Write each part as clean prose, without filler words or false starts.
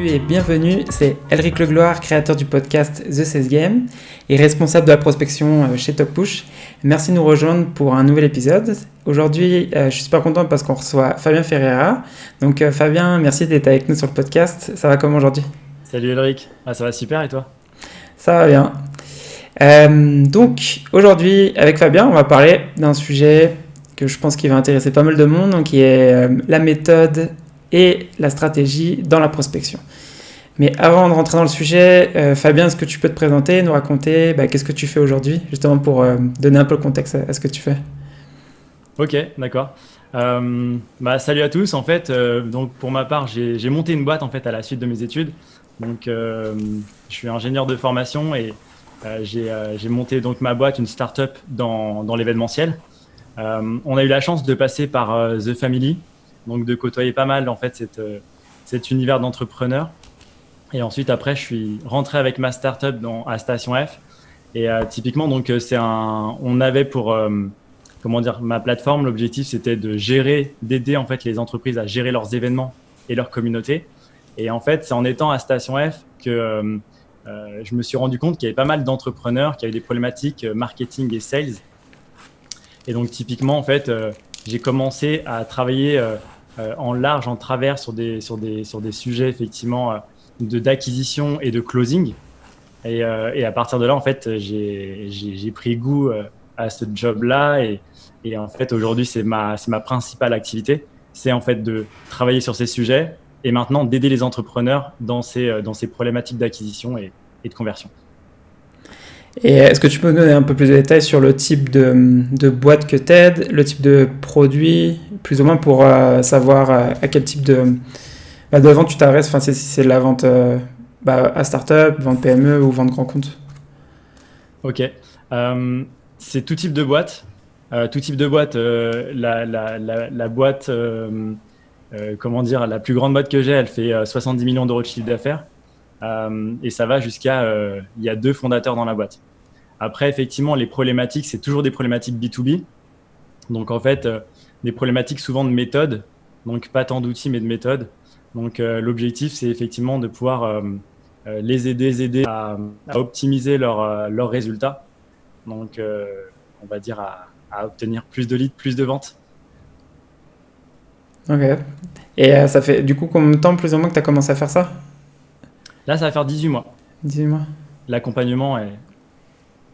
Salut et bienvenue, c'est Elric Legloire, créateur du podcast The Sales Game et responsable de la prospection chez TopPush. Merci de nous rejoindre pour un nouvel épisode. Aujourd'hui, je suis super content parce qu'on reçoit Fabien Ferreira. Donc Fabien, merci d'être avec nous sur le podcast. Ça va comment aujourd'hui ? Salut Elric, ça va super et toi ? Ça va bien. Donc aujourd'hui, avec Fabien, on va parler d'un sujet que je pense qui va intéresser pas mal de monde, donc qui est la méthode et la stratégie dans la prospection. Mais avant de rentrer dans le sujet, Fabien, est-ce que tu peux te présenter, nous raconter qu'est-ce que tu fais aujourd'hui, justement pour donner un peu le contexte à ce que tu fais ? Ok, d'accord. Salut à tous. En fait, donc pour ma part, j'ai monté une boîte en fait à la suite de mes études. Donc, je suis ingénieur de formation et j'ai monté donc ma boîte, une start-up dans l'événementiel. On a eu la chance de passer par The Family, donc de côtoyer pas mal en fait cet univers d'entrepreneurs. Et ensuite après, je suis rentré avec ma start-up à Station F. Et typiquement donc on avait pour ma plateforme, l'objectif c'était d'aider en fait les entreprises à gérer leurs événements et leur communauté. Et en fait, c'est en étant à Station F que je me suis rendu compte qu'il y avait pas mal d'entrepreneurs qui avaient des problématiques marketing et sales. Et donc typiquement en fait, j'ai commencé à travailler en large, en travers sur des sujets effectivement d'acquisition et de closing. Et à partir de là, en fait, j'ai pris goût à ce job-là. Et en fait, aujourd'hui, c'est ma principale activité. C'est en fait de travailler sur ces sujets et maintenant d'aider les entrepreneurs dans ces problématiques d'acquisition et de conversion. Et est-ce que tu peux nous donner un peu plus de détails sur le type de boîte que tu aides, le type de produit, plus ou moins pour savoir à quel type de vente tu t'adresses, enfin, si c'est de la vente à start-up, vente PME ou vente grand compte ? Ok, c'est tout type de boîte. La boîte, la plus grande boîte que j'ai, elle fait 70 millions d'euros de chiffre d'affaires. Et ça va jusqu'à, il y a 2 fondateurs dans la boîte. Après, effectivement, les problématiques, c'est toujours des problématiques B2B. Donc, en fait, des problématiques souvent de méthode. Donc, pas tant d'outils, mais de méthode. Donc, l'objectif, c'est effectivement de pouvoir les aider à optimiser leurs résultats. Donc, on va dire à obtenir plus de leads, plus de ventes. Ok. Et ça fait du coup combien de temps plus ou moins que tu as commencé à faire ça ? Là, ça va faire 18 mois. 18 mois. L'accompagnement est...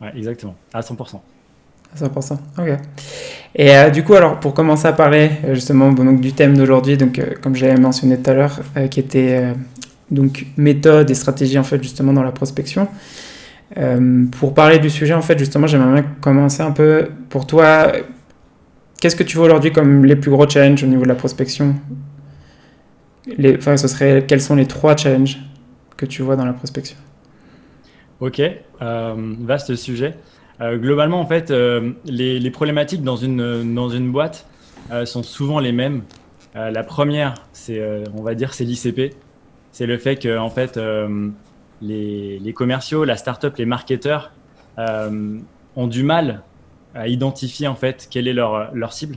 Ouais, exactement, à 100%. À 100%, ok. Et du coup, alors, pour commencer à parler justement donc, du thème d'aujourd'hui, donc, comme j'avais mentionné tout à l'heure, qui était donc méthode et stratégie en fait justement dans la prospection. Pour parler du sujet, en fait, justement, j'aimerais bien commencer un peu pour toi. Qu'est-ce que tu vois aujourd'hui comme les plus gros challenges au niveau de la prospection ? Quels sont les 3 challenges que tu vois dans la prospection ? Ok, vaste sujet. Globalement, en fait, les problématiques dans une boîte sont souvent les mêmes. La première, on va dire, c'est l'ICP. C'est le fait que, en fait, les commerciaux, la startup, les marketeurs ont du mal à identifier en fait quelle est leur cible.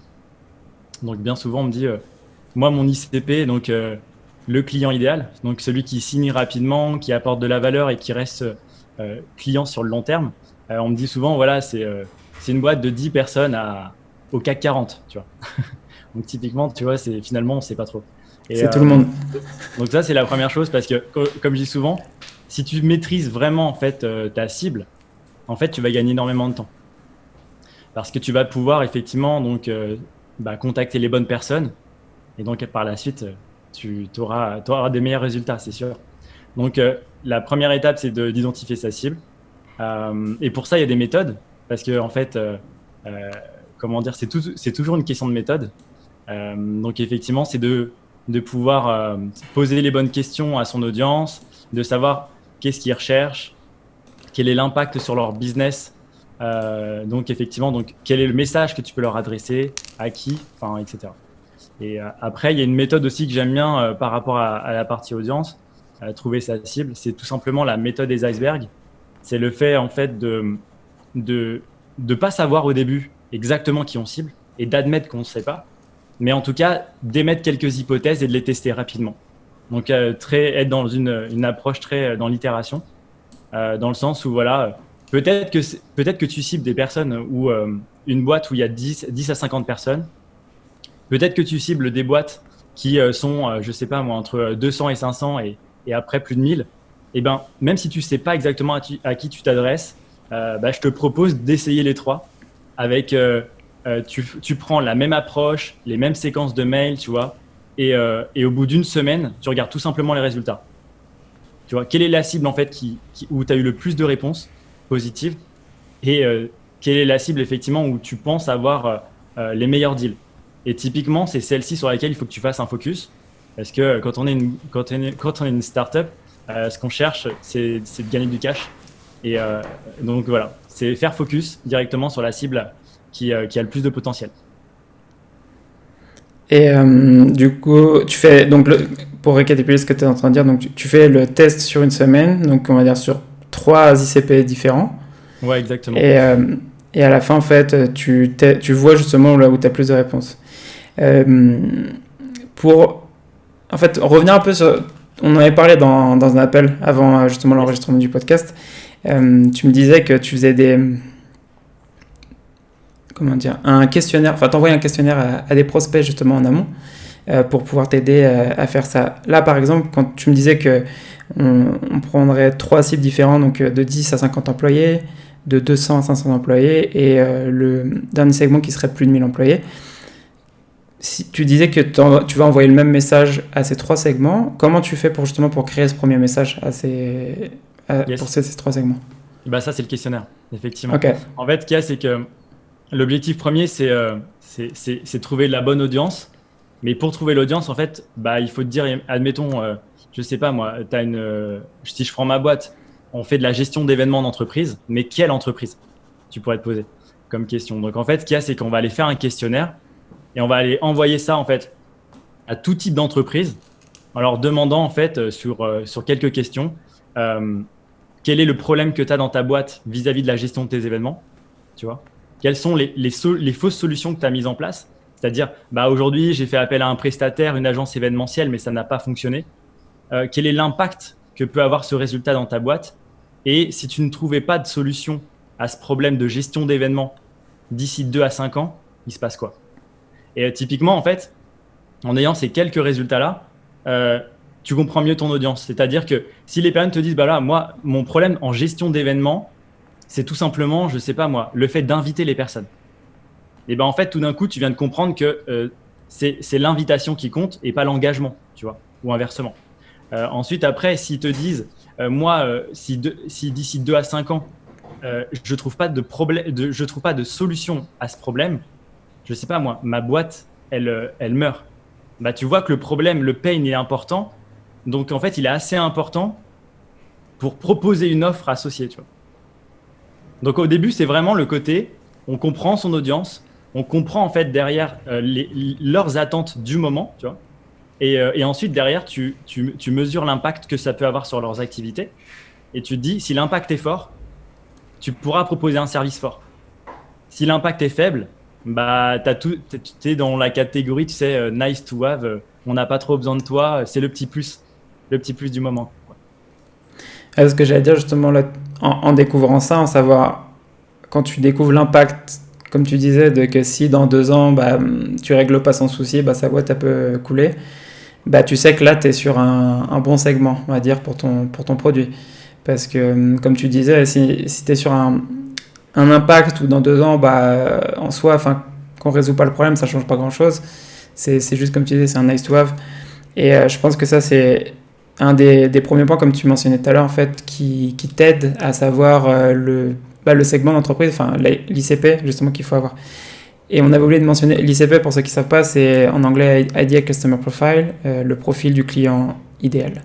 Donc bien souvent on me dit moi mon ICP, donc le client idéal, donc celui qui signe rapidement, qui apporte de la valeur et qui reste client sur le long terme. On me dit souvent voilà c'est une boîte de 10 personnes au CAC 40, tu vois. Donc typiquement tu vois finalement on sait pas trop. Et, c'est tout le monde. Donc ça c'est la première chose parce que comme je dis souvent, si tu maîtrises vraiment en fait ta cible, en fait tu vas gagner énormément de temps. Parce que tu vas pouvoir effectivement donc, contacter les bonnes personnes et donc par la suite, tu auras des meilleurs résultats, c'est sûr. Donc la première étape, c'est d'identifier sa cible. Et pour ça, il y a des méthodes parce que en fait, c'est toujours une question de méthode. Donc effectivement, c'est de pouvoir poser les bonnes questions à son audience, de savoir qu'est-ce qu'ils recherchent, quel est l'impact sur leur business. Donc effectivement, quel est le message que tu peux leur adresser, à qui, etc. Et après, il y a une méthode aussi que j'aime bien par rapport à la partie audience, trouver sa cible, c'est tout simplement la méthode des icebergs. C'est le fait en fait de pas savoir au début exactement qui on cible et d'admettre qu'on ne sait pas, mais en tout cas d'émettre quelques hypothèses et de les tester rapidement. Donc, être dans une approche très dans l'itération, dans le sens où, voilà, peut-être que tu cibles des personnes ou une boîte où il y a 10 à 50 personnes. Peut-être que tu cibles des boîtes qui sont, je sais pas moi, entre 200 et 500 et après plus de 1000. Et ben, même si tu sais pas exactement à qui tu t'adresses, je te propose d'essayer les trois avec, tu prends la même approche, les mêmes séquences de mails, tu vois, et au bout d'une semaine, tu regardes tout simplement les résultats. Tu vois, quelle est la cible en fait où tu as eu le plus de réponses positives et quelle est la cible effectivement où tu penses avoir les meilleurs deals. Et typiquement, c'est celle-ci sur laquelle il faut que tu fasses un focus. Parce que quand on est une startup, ce qu'on cherche, c'est de gagner du cash. Et donc voilà, c'est faire focus directement sur la cible qui a le plus de potentiel. Et du coup, tu fais, donc pour récapituler ce que tu es en train de dire, donc tu fais le test sur une semaine, donc on va dire sur 3 ICP différents. Ouais, exactement. Et à la fin, en fait, tu vois justement là où tu as plus de réponses. Pour en fait revenir un peu sur, on en avait parlé dans un appel avant justement l'enregistrement du podcast. Tu me disais que tu faisais un questionnaire, enfin t'envoyais un questionnaire à des prospects justement en amont pour pouvoir t'aider à faire ça. Là par exemple, quand tu me disais que on prendrait 3 cibles différents, donc de 10 à 50 employés, de 200 à 500 employés et le dernier segment qui serait plus de 1000 employés. Si tu disais que tu vas envoyer le même message à ces 3 segments, comment tu fais pour créer ce premier message pour ces 3 segments? Bah ça, c'est le questionnaire, effectivement. Okay. En fait, ce qu'il y a, c'est que l'objectif premier, c'est trouver la bonne audience. Mais pour trouver l'audience, en fait, il faut te dire, admettons, je sais pas moi, si je prends ma boîte, on fait de la gestion d'événements d'entreprise, mais quelle entreprise? Tu pourrais te poser comme question. Donc en fait, ce qu'il y a, c'est qu'on va aller faire un questionnaire et on va aller envoyer ça en fait à tout type d'entreprise en leur demandant en fait sur quelques questions quel est le problème que tu as dans ta boîte vis-à-vis de la gestion de tes événements, tu vois? Quelles sont les fausses solutions que tu as mises en place? C'est-à-dire, aujourd'hui, j'ai fait appel à un prestataire, une agence événementielle, mais ça n'a pas fonctionné. Quel est l'impact que peut avoir ce résultat dans ta boîte? Et si tu ne trouvais pas de solution à ce problème de gestion d'événements d'ici 2 à 5 ans, il se passe quoi? Et typiquement, en fait, en ayant ces quelques résultats-là, tu comprends mieux ton audience. C'est-à-dire que si les personnes te disent, moi, mon problème en gestion d'événements, c'est tout simplement, je sais pas moi, le fait d'inviter les personnes. Et en fait, tout d'un coup, tu viens de comprendre que c'est l'invitation qui compte et pas l'engagement, tu vois, ou inversement. Ensuite, après, s'ils te disent, si d'ici 2 à 5 ans, je trouve pas de solution à ce problème, je sais pas moi, ma boîte, elle meurt. Tu vois que le problème, le pain, il est important. Donc, en fait, il est assez important pour proposer une offre associée, tu vois. Donc, au début, c'est vraiment le côté, on comprend son audience, on comprend en fait derrière leurs attentes du moment, tu vois. Et ensuite, derrière, tu mesures l'impact que ça peut avoir sur leurs activités. Et tu te dis, si l'impact est fort, tu pourras proposer un service fort. Si l'impact est faible, tu es dans la catégorie, tu sais, nice to have, on n'a pas trop besoin de toi, c'est le petit plus du moment. Ce que j'allais dire justement là, en découvrant ça, en savoir, quand tu découvres l'impact, comme tu disais, de que si dans 2 ans, tu règles pas son souci, sa boîte elle peut couler, tu sais que là, tu es sur un bon segment, on va dire, pour ton produit. Parce que, comme tu disais, si tu es sur un impact où dans 2 ans, en soi, qu'on ne résout pas le problème, ça ne change pas grand-chose. C'est juste, comme tu disais, c'est un nice to have. Et je pense que ça, c'est un des premiers points, comme tu mentionnais tout à l'heure, en fait, qui t'aide à savoir le segment d'entreprise, enfin l'ICP, justement, qu'il faut avoir. Et on avait oublié de mentionner l'ICP, pour ceux qui ne savent pas, c'est en anglais Ideal Customer Profile, le profil du client idéal.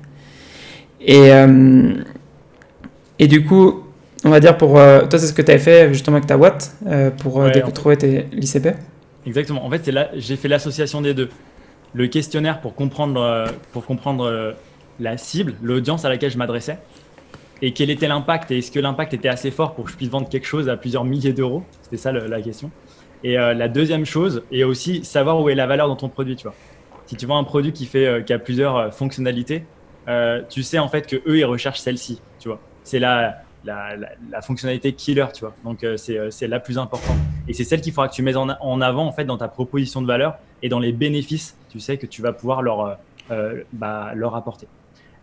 Et du coup, on va dire toi, c'est ce que tu avais fait justement avec ta boîte pour trouver l'ICP. Exactement. En fait, j'ai fait l'association des deux. Le questionnaire pour comprendre la cible, l'audience à laquelle je m'adressais, et quel était l'impact, et est-ce que l'impact était assez fort pour que je puisse vendre quelque chose à plusieurs milliers d'euros. C'était ça la question. Et la deuxième chose, et aussi savoir où est la valeur dans ton produit, tu vois. si tu vois un produit qui a plusieurs fonctionnalités, tu sais en fait que eux ils recherchent celle-ci, tu vois. C'est la fonctionnalité killer, tu vois. Donc c'est la plus importante. Et c'est celle qu'il faudra que tu mettes en avant en fait dans ta proposition de valeur et dans les bénéfices, tu sais, que tu vas pouvoir leur apporter.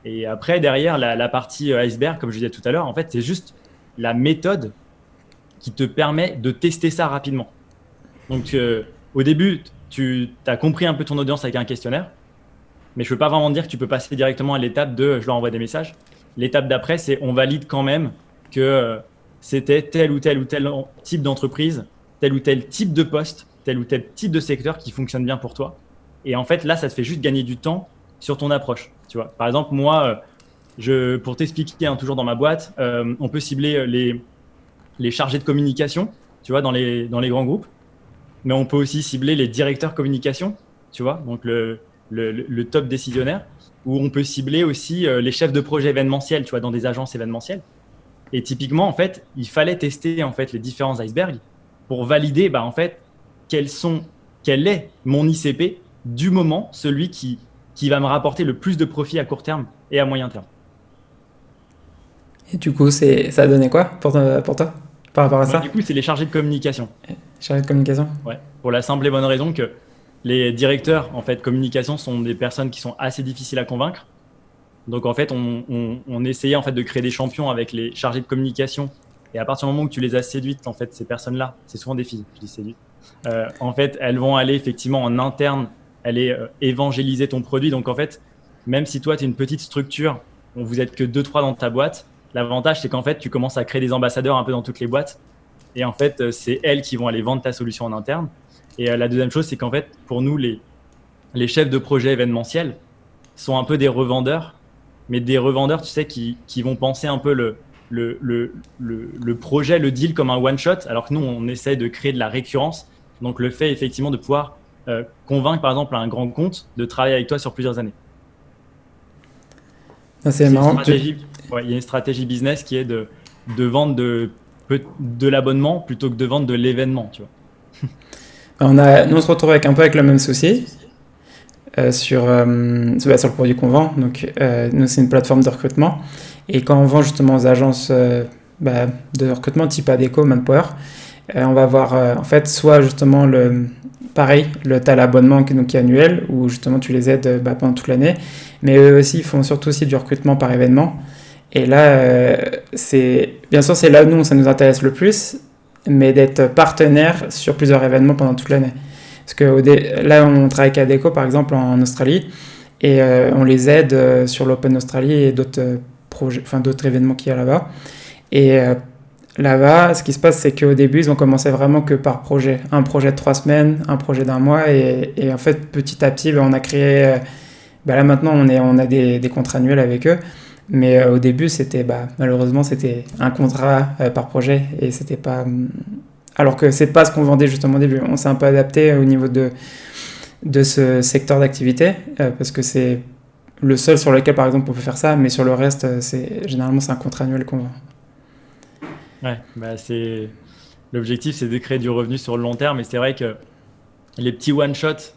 Et après derrière la partie iceberg, comme je disais tout à l'heure, en fait c'est juste la méthode qui te permet de tester ça rapidement. Donc au début, tu as compris un peu ton audience avec un questionnaire, mais je ne peux pas vraiment dire que tu peux passer directement à l'étape de je leur envoie des messages. L'étape d'après, c'est on valide quand même que c'était tel ou tel type d'entreprise, tel ou tel type de poste, tel ou tel type de secteur qui fonctionne bien pour toi. Et en fait, là, ça te fait juste gagner du temps sur ton approche. Tu vois. Par exemple, moi, pour t'expliquer, toujours dans ma boîte, on peut cibler les chargés de communication, tu vois, dans les grands groupes. Mais on peut aussi cibler les directeurs communication, tu vois, donc le top décisionnaire, où on peut cibler aussi les chefs de projet événementiels, tu vois, dans des agences événementielles. Et typiquement, en fait, il fallait tester en fait les différents icebergs pour valider, en fait, quel est mon ICP du moment, celui qui va me rapporter le plus de profit à court terme et à moyen terme. Et du coup, ça a donné quoi pour toi par rapport à ça? Du coup, c'est les chargés de communication. Chargé de communication? Ouais, pour la simple et bonne raison que les directeurs en fait communication sont des personnes qui sont assez difficiles à convaincre. Donc en fait, on essayait en fait de créer des champions avec les chargés de communication. Et à partir du moment où tu les as séduites, en fait, ces personnes-là, c'est souvent des filles, je dis séduites. En fait, elles vont aller effectivement en interne, aller évangéliser ton produit. Donc en fait, même si toi, tu es une petite structure, vous êtes que 2-3 dans ta boîte, l'avantage, c'est qu'en fait, tu commences à créer des ambassadeurs un peu dans toutes les boîtes. Et en fait, c'est elles qui vont aller vendre ta solution en interne. Et la deuxième chose, c'est qu'en fait, pour nous, les chefs de projet événementiels sont un peu des revendeurs, mais des revendeurs, tu sais, qui vont penser un peu le projet, le deal comme un one-shot, alors que nous, on essaie de créer de la récurrence. Donc, le fait, effectivement, de pouvoir convaincre, par exemple, un grand compte de travailler avec toi sur plusieurs années. C'est marrant. Il y a une stratégie business qui est de vendre de l'abonnement plutôt que de vendre de l'événement, tu vois. Nous, on se retrouve avec un peu avec le même souci sur le produit qu'on vend. Donc, nous, c'est une plateforme de recrutement. Et quand on vend justement aux agences de recrutement type Adecco, Manpower, on va avoir en fait soit justement t'as l'abonnement qui est annuel, où justement tu les aides pendant toute l'année. Mais eux aussi, ils font surtout aussi du recrutement par événement. Et là, bien sûr, c'est là où ça nous intéresse le plus, mais d'être partenaire sur plusieurs événements pendant toute l'année. Parce que là, on travaille avec Adecco, par exemple, en Australie, et on les aide sur l'Open Australie et d'autres événements qu'il y a là-bas. Et là-bas, ce qui se passe, c'est qu'au début, ils ont commencé vraiment que par projet. Un projet de 3 semaines, un projet d'1 mois, et en fait, petit à petit, on a créé... là, maintenant, on a des contrats annuels avec eux. Mais au début, malheureusement, c'était un contrat par projet et c'était pas. Alors que c'est pas ce qu'on vendait justement au début. On s'est un peu adapté au niveau de ce secteur d'activité parce que c'est le seul sur lequel, par exemple, on peut faire ça. Mais sur le reste, généralement, c'est un contrat annuel qu'on vend. Ouais, l'objectif, c'est de créer du revenu sur le long terme. Et c'est vrai que les petits one-shots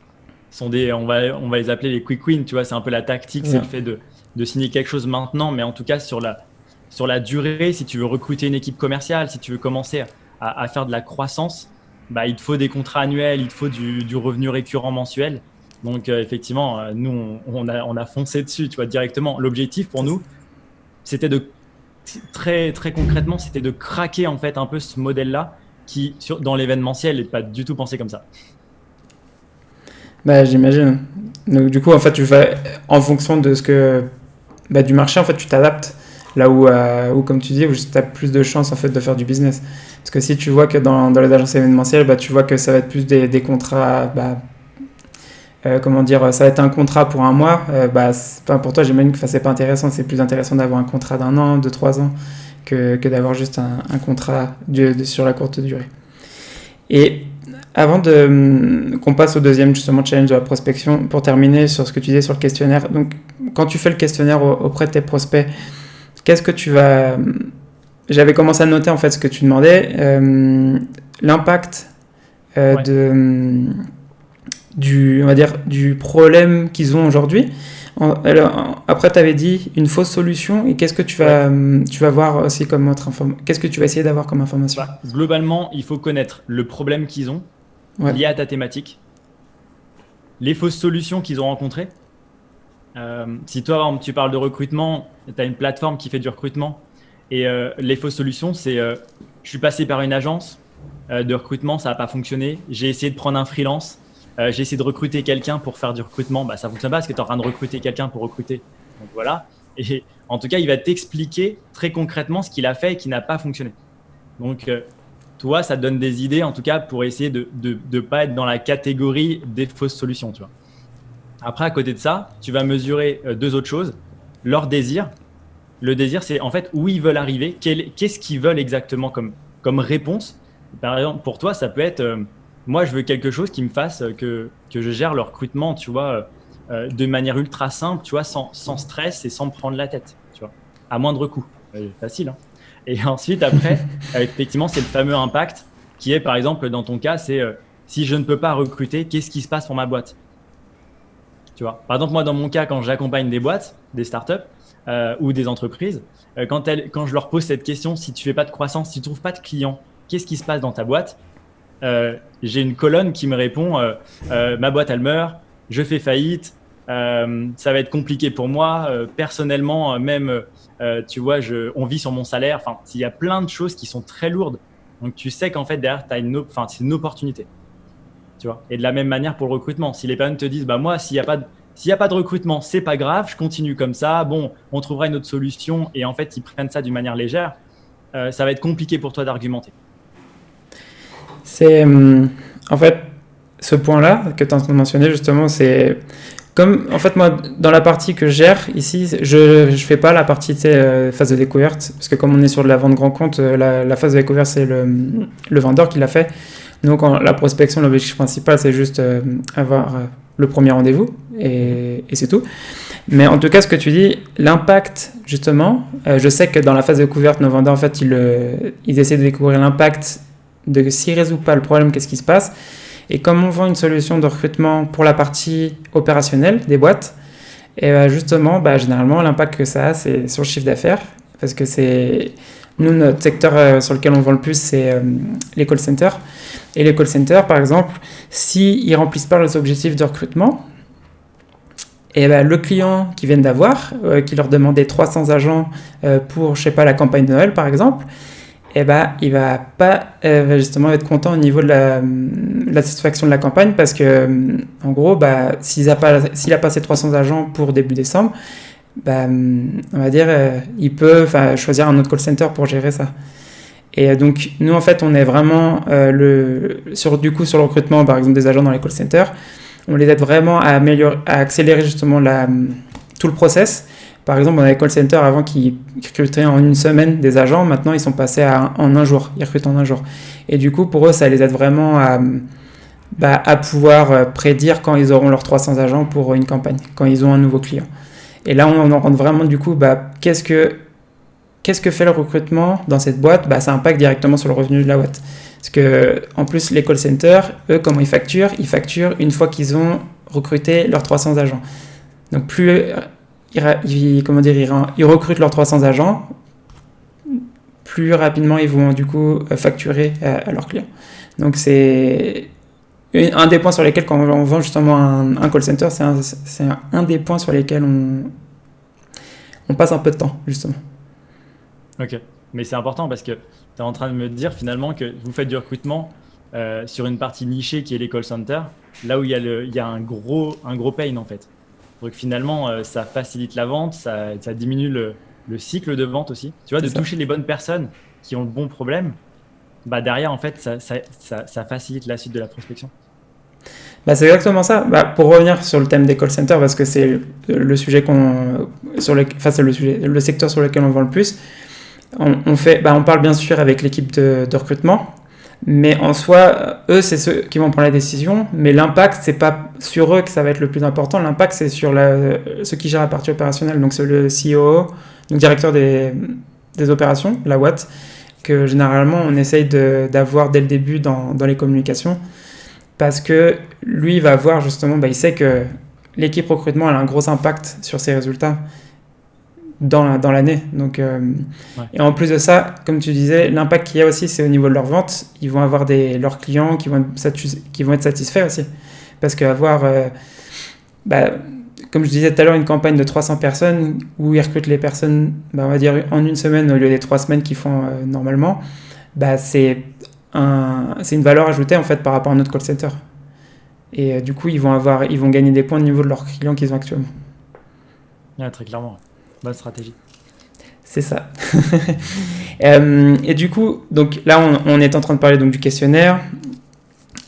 sont on va les appeler les quick wins. Tu vois, c'est un peu la tactique, c'est le fait de signer quelque chose maintenant, mais en tout cas sur la durée, si tu veux recruter une équipe commerciale, si tu veux commencer à faire de la croissance, il te faut des contrats annuels, il te faut du revenu récurrent mensuel. Donc effectivement, nous on a foncé dessus, tu vois, directement. L'objectif pour nous, c'était très très concrètement, c'était de craquer en fait un peu ce modèle-là qui dans l'événementiel n'est pas du tout pensé comme ça. J'imagine. Donc du coup, en fait, tu fais en fonction de du marché, en fait, tu t'adaptes là où comme tu dis, où tu as plus de chances en fait de faire du business. Parce que si tu vois que dans les agences événementielles, tu vois que ça va être plus des contrats, ça va être un contrat pour 1 mois. Pour toi, j'imagine que c'est pas intéressant. C'est plus intéressant d'avoir un contrat d'1 an, de 3 ans, que d'avoir juste un contrat sur la courte durée. Et avant qu'on passe au deuxième justement challenge de la prospection, pour terminer sur ce que tu disais sur le questionnaire, donc quand tu fais le questionnaire auprès de tes prospects, qu'est-ce que tu vas... J'avais commencé à noter en fait ce que tu demandais, l'impact on va dire, du problème qu'ils ont aujourd'hui. Alors, après, tu avais dit une fausse solution, et qu'est-ce que tu vas voir aussi comme autre information? Qu'est-ce que tu vas essayer d'avoir comme information? Globalement, il faut connaître le problème qu'ils ont lié à ta thématique, les fausses solutions qu'ils ont rencontrées. Si toi, par exemple, tu parles de recrutement, tu as une plateforme qui fait du recrutement, et les fausses solutions, c'est je suis passé par une agence de recrutement, ça n'a pas fonctionné, j'ai essayé de prendre un freelance, j'ai essayé de recruter quelqu'un pour faire du recrutement, ça ne fonctionne pas parce que tu es en train de recruter quelqu'un pour recruter. Donc voilà. Et en tout cas, il va t'expliquer très concrètement ce qu'il a fait et qui n'a pas fonctionné. Donc, toi, ça te donne des idées, en tout cas, pour essayer de ne pas être dans la catégorie des fausses solutions. Tu vois. Après, à côté de ça, tu vas mesurer deux autres choses. Leur désir. Le désir, c'est en fait où ils veulent arriver, qu'est-ce qu'ils veulent exactement comme réponse. Par exemple, pour toi, ça peut être moi, je veux quelque chose qui me fasse que je gère le recrutement, tu vois, de manière ultra simple, tu vois, sans stress et sans me prendre la tête, tu vois, à moindre coût. Facile, hein. Et ensuite, après, effectivement, c'est le fameux impact qui est, par exemple, dans ton cas, c'est si je ne peux pas recruter, qu'est-ce qui se passe pour ma boîte? Tu vois. Par exemple, moi, dans mon cas, quand j'accompagne des boîtes, des startups ou des entreprises, quand je leur pose cette question, si tu fais pas de croissance, si tu trouves pas de clients, qu'est-ce qui se passe dans ta boîte? J'ai une colonne qui me répond ma boîte elle meurt, je fais faillite, ça va être compliqué pour moi personnellement, même tu vois, on vit sur mon salaire. Enfin, il y a plein de choses qui sont très lourdes. Donc tu sais qu'en fait derrière c'est une opportunité, tu vois. Et de la même manière pour le recrutement, si les personnes te disent moi s'il y a pas de recrutement, c'est pas grave, je continue comme ça, bon, on trouvera une autre solution, et en fait ils prennent ça d'une manière légère, ça va être compliqué pour toi d'argumenter. C'est en fait ce point-là que tu es en train de mentionner, justement, c'est comme en fait moi dans la partie que je gère ici, je fais pas la partie phase de découverte, parce que comme on est sur de la vente grand compte, la phase de découverte c'est le vendeur qui l'a fait. Donc la prospection, l'objectif principal c'est juste avoir le premier rendez-vous, et c'est tout. Mais en tout cas, ce que tu dis, l'impact, justement, je sais que dans la phase de découverte, nos vendeurs, en fait, ils essaient de découvrir l'impact de s'ils ne résolvent pas le problème, qu'est-ce qui se passe. Et comme on vend une solution de recrutement pour la partie opérationnelle des boîtes, et justement, généralement, l'impact que ça a, c'est sur le chiffre d'affaires. Parce que nous, notre secteur sur lequel on vend le plus, c'est les call centers. Et les call centers, par exemple, s'ils ne remplissent pas leurs objectifs de recrutement, et le client qu'ils viennent d'avoir, qui leur demandait 300 agents pour, je sais pas, la campagne de Noël, par exemple, il va pas justement être content au niveau de la satisfaction de la campagne, parce que en gros, s'il a passé 300 agents pour début décembre, on va dire il peut choisir un autre call center pour gérer ça. Et donc nous, en fait, on est vraiment sur le recrutement, par exemple, des agents dans les call centers. On les aide vraiment à accélérer justement tout le process. Par exemple, on avait des call centers avant qui recrutaient en une semaine des agents. Maintenant, ils sont passés en un jour. Ils recrutent en un jour. Et du coup, pour eux, ça les aide vraiment à pouvoir prédire quand ils auront leurs 300 agents pour une campagne, quand ils ont un nouveau client. Et là, on en rentre vraiment du coup, qu'est-ce que fait le recrutement dans cette boîte? Ça impacte directement sur le revenu de la boîte. Parce que, en plus, les call centers, eux, comment ils facturent? Ils facturent une fois qu'ils ont recruté leurs 300 agents. Donc, plus ils recrutent leurs 300 agents, plus rapidement ils vont du coup facturer à leurs clients. Donc, c'est un des points sur lesquels, quand on vend justement un call center, c'est un des points sur lesquels on passe un peu de temps, justement. Ok, mais c'est important parce que tu es en train de me dire finalement que vous faites du recrutement sur une partie nichée qui est les call centers, là où il y a un gros pain en fait. Donc finalement, ça facilite la vente, ça diminue le cycle de vente aussi. Tu vois, de toucher les bonnes personnes qui ont le bon problème, derrière, en fait, ça facilite la suite de la prospection. C'est exactement ça. Pour revenir sur le thème des call centers, parce que c'est le sujet c'est le secteur sur lequel on vend le plus. On parle bien sûr avec l'équipe de recrutement, mais en soi, eux, c'est ceux qui vont prendre la décision, mais l'impact, c'est pas sur eux que ça va être le plus important. L'impact, c'est sur ceux qui gèrent la partie opérationnelle, donc c'est le COO, donc directeur des opérations, la boîte, que généralement on essaye d'avoir dès le début dans les communications. parce que lui, il va voir justement, il sait que l'équipe recrutement elle a un gros impact sur ses résultats dans l'année. Donc, Ouais. et en plus de ça, comme tu disais, l'impact qu'il y a aussi, c'est au niveau de leurs ventes. Ils vont avoir leurs clients qui vont être satisfaits aussi. Parce qu'avoir, comme je disais tout à l'heure, une campagne de 300 personnes où ils recrutent les personnes, on va dire en une semaine au lieu des 3 semaines qu'ils font normalement, c'est une valeur ajoutée en fait par rapport à notre call center. Et du coup, ils vont gagner des points au niveau de leurs clients qu'ils ont actuellement. Ouais, très clairement. Bonne stratégie. C'est ça. Et du coup, donc là, on est en train de parler donc, du questionnaire.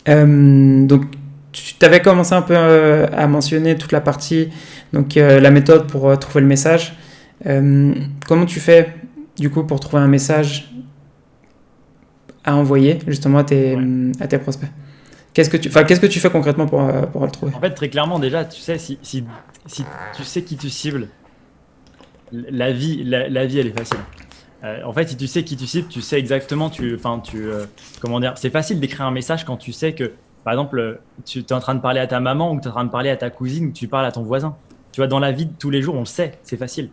Donc, tu avais commencé un peu à mentionner toute la partie, donc la méthode pour trouver le message. Comment tu fais, du coup, pour trouver un message à envoyer, justement, à tes prospects? Qu'est-ce que tu fais concrètement pour le trouver? En fait, très clairement, déjà, tu sais, si tu sais qui tu cibles, la vie, elle est facile. En fait, si tu sais qui tu cibles, tu sais exactement, comment dire, c'est facile d'écrire un message quand tu sais que, par exemple, tu es en train de parler à ta maman ou tu es en train de parler à ta cousine ou tu parles à ton voisin. Tu vois, dans la vie de tous les jours, on le sait, c'est facile.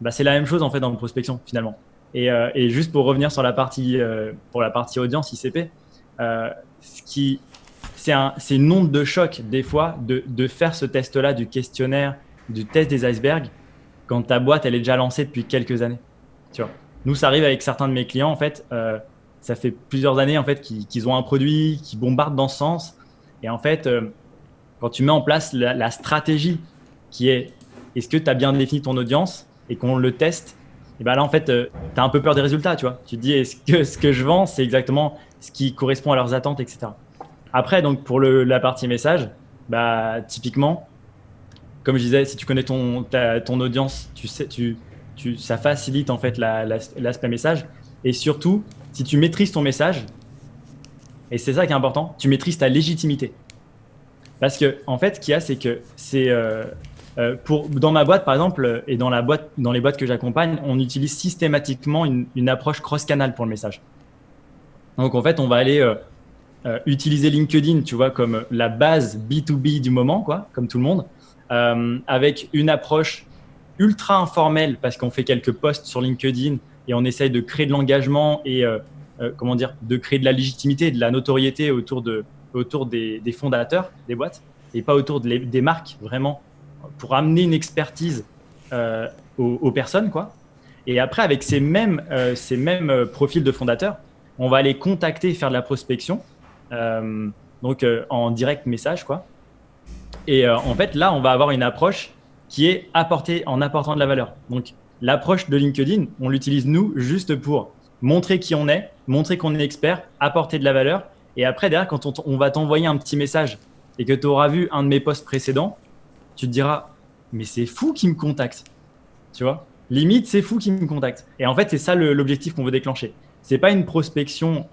C'est la même chose en fait dans la prospection finalement. Et juste pour revenir sur la partie, pour la partie audience ICP, c'est une onde de choc des fois de faire ce test-là du questionnaire, du test des icebergs, quand ta boîte elle est déjà lancée depuis quelques années. Tu vois. Nous, ça arrive avec certains de mes clients en fait. Ça fait plusieurs années en fait qu'ils ont un produit qui bombarde dans ce sens. Et en fait, quand tu mets en place la stratégie qui est est-ce que tu as bien défini ton audience et qu'on le teste, et ben là en fait, tu as un peu peur des résultats. Tu vois. Tu te dis est-ce que ce que je vends, c'est exactement ce qui correspond à leurs attentes, etc. Après, donc pour la partie message, typiquement, comme je disais, si tu connais ton audience, tu sais, ça facilite en fait l'aspect message. Et surtout, si tu maîtrises ton message, et c'est ça qui est important, tu maîtrises ta légitimité. Parce que en fait, ce qu'il y a, c'est que dans ma boîte par exemple et dans les boîtes que j'accompagne, on utilise systématiquement une approche cross-canal pour le message. Donc en fait, on va aller utiliser LinkedIn, tu vois, comme la base B2B du moment, quoi, comme tout le monde, avec une approche ultra informelle parce qu'on fait quelques posts sur LinkedIn et on essaye de créer de l'engagement et de créer de la légitimité, de la notoriété autour des fondateurs des boîtes et pas autour des marques, vraiment, pour amener une expertise aux personnes, quoi. Et après, avec ces mêmes profils de fondateurs, on va aller contacter et faire de la prospection. En direct message, quoi. Et en fait, là, on va avoir une approche qui est en apportant de la valeur. Donc, l'approche de LinkedIn, on l'utilise nous juste pour montrer qui on est, montrer qu'on est expert, apporter de la valeur. Et après, derrière, quand on va t'envoyer un petit message et que tu auras vu un de mes posts précédents, tu te diras, mais c'est fou qui me contacte. Tu vois, limite, c'est fou qui me contacte. Et en fait, c'est ça l'objectif qu'on veut déclencher. C'est pas une prospection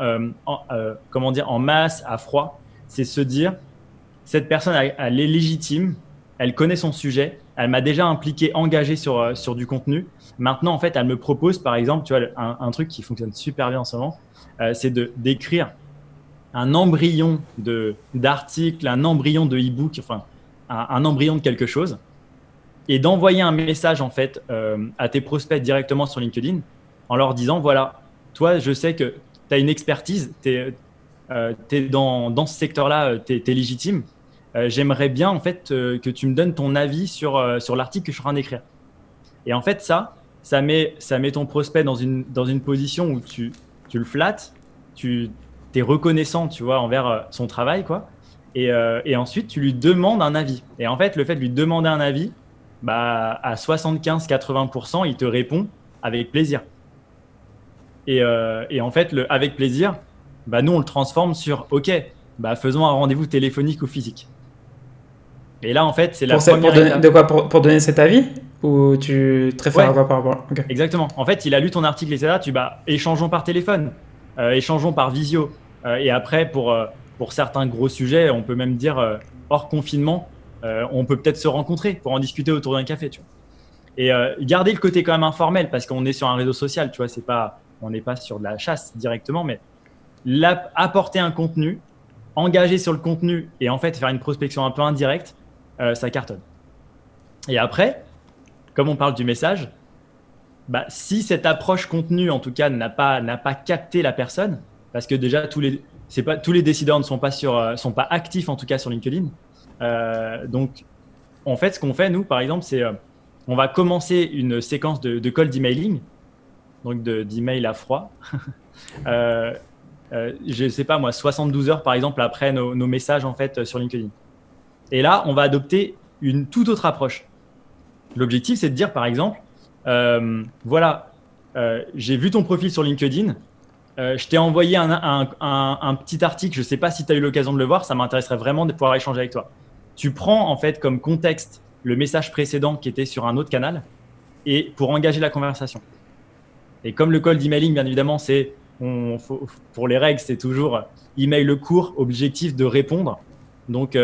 en masse, à froid. C'est se dire, cette personne, elle est légitime, elle connaît son sujet, elle m'a déjà impliqué, engagé sur du contenu. Maintenant, en fait, elle me propose, par exemple, tu vois, un truc qui fonctionne super bien en ce moment, c'est d'écrire un embryon d'article, un embryon de e-book, enfin, un embryon de quelque chose, et d'envoyer un message, en fait, à tes prospects directement sur LinkedIn en leur disant, voilà, toi, je sais que tu as une expertise, tu es dans ce secteur-là, tu es légitime. J'aimerais bien en fait que tu me donnes ton avis sur l'article que je suis en train d'écrire. Et en fait, ça met ton prospect dans une position où tu le flattes, tu es reconnaissant, tu vois, envers son travail, quoi. Et ensuite, tu lui demandes un avis. Et en fait, le fait de lui demander un avis, à 75-80%, il te répond avec plaisir. Et en fait, avec plaisir, nous, on le transforme sur OK, faisons un rendez-vous téléphonique ou physique. Et là, en fait, c'est la première étape. Pour donner cet avis ou tu te réfères à quoi par rapport? Okay. Exactement. En fait, il a lu ton article, etc. Échangeons par téléphone, échangeons par visio. Et après, pour certains gros sujets, on peut même dire hors confinement, on peut peut-être se rencontrer pour en discuter autour d'un café. Tu vois. Et garder le côté quand même informel parce qu'on est sur un réseau social. Tu vois, on n'est pas sur de la chasse directement, mais apporter un contenu engager sur le contenu et en fait faire une prospection un peu indirecte, ça cartonne. Et après, comme on parle du message, si cette approche contenu, en tout cas, n'a pas capté la personne, parce que déjà, tous les décideurs ne sont pas actifs, en tout cas, sur LinkedIn. Donc, en fait, ce qu'on fait, nous, par exemple, c'est on va commencer une séquence de cold emailing, donc d'email à froid. Je ne sais pas, moi, 72 heures, par exemple, après nos messages, en fait, sur LinkedIn. Et là, on va adopter une toute autre approche. L'objectif, c'est de dire, par exemple, voilà, j'ai vu ton profil sur LinkedIn, je t'ai envoyé un petit article, je ne sais pas si tu as eu l'occasion de le voir, ça m'intéresserait vraiment de pouvoir échanger avec toi. Tu prends en fait comme contexte le message précédent qui était sur un autre canal et pour engager la conversation. Et comme le cold emailing, bien évidemment, pour les règles, c'est toujours email le court, objectif de répondre. Donc,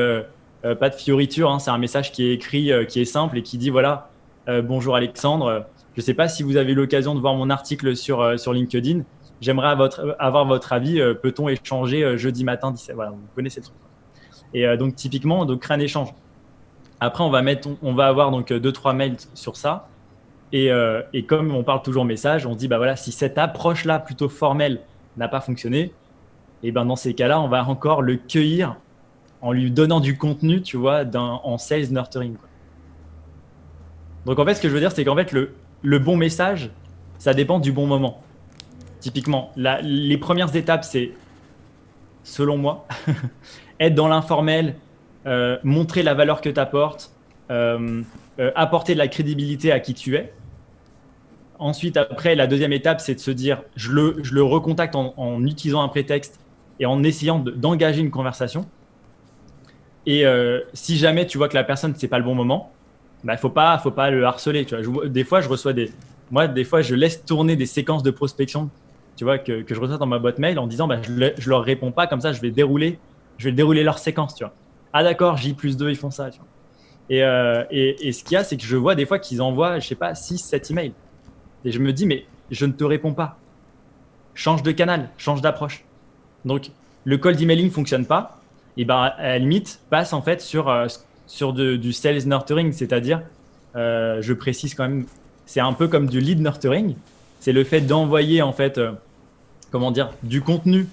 pas de fioriture, hein, c'est un message qui est écrit, qui est simple et qui dit voilà, bonjour Alexandre, je ne sais pas si vous avez eu l'occasion de voir mon article sur LinkedIn. J'aimerais avoir votre avis. Peut-on échanger jeudi matin 17 Voilà, vous connaissez le truc. Et donc, typiquement, on crée un échange. Après, on va avoir donc 2-3 mails sur ça. Et comme on parle toujours message, on dit voilà, si cette approche-là plutôt formelle n'a pas fonctionné, et dans ces cas-là, on va encore le cueillir en lui donnant du contenu, tu vois, en sales nurturing, quoi. Donc en fait, ce que je veux dire, c'est qu'en fait, le bon message, ça dépend du bon moment. Typiquement, les premières étapes, c'est, selon moi, être dans l'informel, montrer la valeur que tu apportes, apporter de la crédibilité à qui tu es. Ensuite, après, la deuxième étape, c'est de se dire, je le recontacte en utilisant un prétexte et en essayant d'engager une conversation. Et si jamais tu vois que la personne, c'est pas le bon moment, faut pas le harceler. Tu vois. Des fois, je laisse tourner des séquences de prospection, tu vois, que je reçois dans ma boîte mail en disant, je leur réponds pas, comme ça, je vais dérouler leur séquence, tu vois. Ah d'accord, J+2, ils font ça, tu vois. Et ce qu'il y a, c'est que je vois des fois qu'ils envoient, je sais pas, 6-7 emails. Et je me dis, mais je ne te réponds pas. Change de canal, change d'approche. Donc, le cold emailing ne fonctionne pas. Et à la limite, passe en fait sur du sales nurturing, c'est-à-dire, je précise quand même, c'est un peu comme du lead nurturing. C'est le fait d'envoyer en fait, du contenu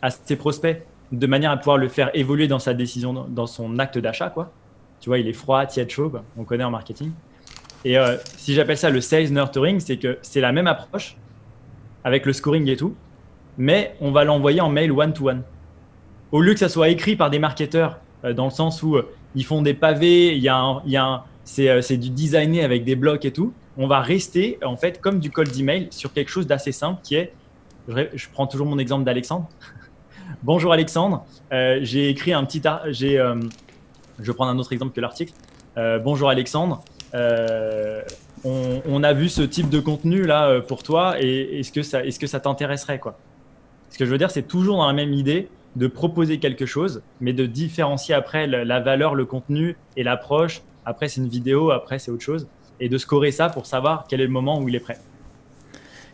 à ses prospects de manière à pouvoir le faire évoluer dans sa décision, dans son acte d'achat, quoi. Tu vois, il est froid, tiède, chaud, quoi. On connaît en marketing. Et si j'appelle ça le sales nurturing, c'est que c'est la même approche avec le scoring et tout, mais on va l'envoyer en mail one-to-one. Au lieu que ça soit écrit par des marketeurs, dans le sens où ils font des pavés, c'est du designé avec des blocs et tout, on va rester en fait comme du cold email sur quelque chose d'assez simple qui est, je prends toujours mon exemple d'Alexandre. Bonjour Alexandre, j'ai écrit un petit... je vais prendre un autre exemple que l'article. Bonjour Alexandre, on a vu ce type de contenu là pour toi et est-ce que ça t'intéresserait, quoi. Ce que je veux dire, c'est toujours dans la même idée de proposer quelque chose, mais de différencier après la valeur, le contenu et l'approche. Après, c'est une vidéo, après, c'est autre chose. Et de scorer ça pour savoir quel est le moment où il est prêt.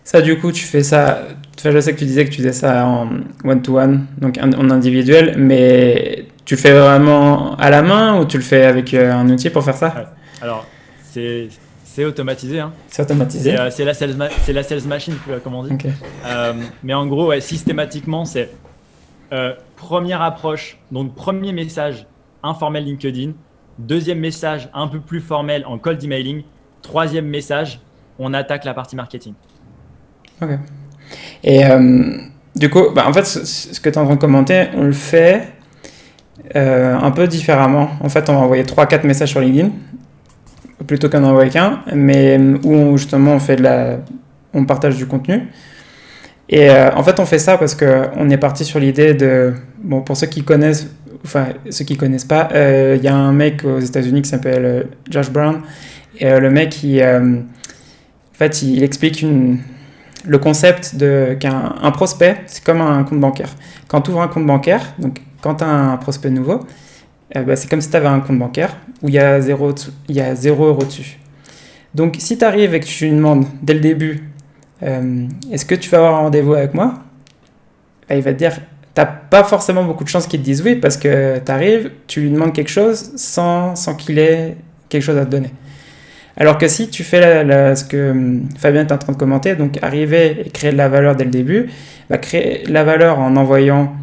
Ça, du coup, tu fais ça. Enfin, je sais que tu disais que tu faisais ça en one-to-one, donc en individuel, mais tu le fais vraiment à la main ou tu le fais avec un outil pour faire ça? Ouais. Alors, c'est automatisé. Hein. C'est automatisé. C'est la sales machine, comme on dit. Okay. Mais en gros, systématiquement, c'est première approche, donc premier message informel LinkedIn, deuxième message un peu plus formel en cold emailing, troisième message, on attaque la partie marketing. Ok. Et du coup, en fait, ce que tu es en train de commenter, on le fait un peu différemment. En fait, on va envoyer 3-4 messages sur LinkedIn plutôt qu'en envoyer qu'un, mais où justement on partage du contenu. Et en fait, on fait ça parce qu'on est parti sur l'idée de... Bon, pour ceux qui connaissent, enfin, ceux qui connaissent pas, il y a un mec aux États-Unis qui s'appelle Josh Brown. Et le mec, en fait, il explique le concept qu'un prospect, c'est comme un compte bancaire. Quand tu ouvres un compte bancaire, donc quand tu as un prospect nouveau, c'est comme si tu avais un compte bancaire où il y a 0 € dessus. Donc, si tu arrives et que tu lui demandes dès le début, est-ce que tu vas avoir un rendez-vous avec moi ? Il va te dire t'as pas forcément beaucoup de chances qu'il te dise oui parce que tu arrives, tu lui demandes quelque chose sans qu'il ait quelque chose à te donner. Alors que si tu fais ce que Fabien est en train de commenter, donc arriver et créer de la valeur dès le début, bah créer de la valeur en envoyant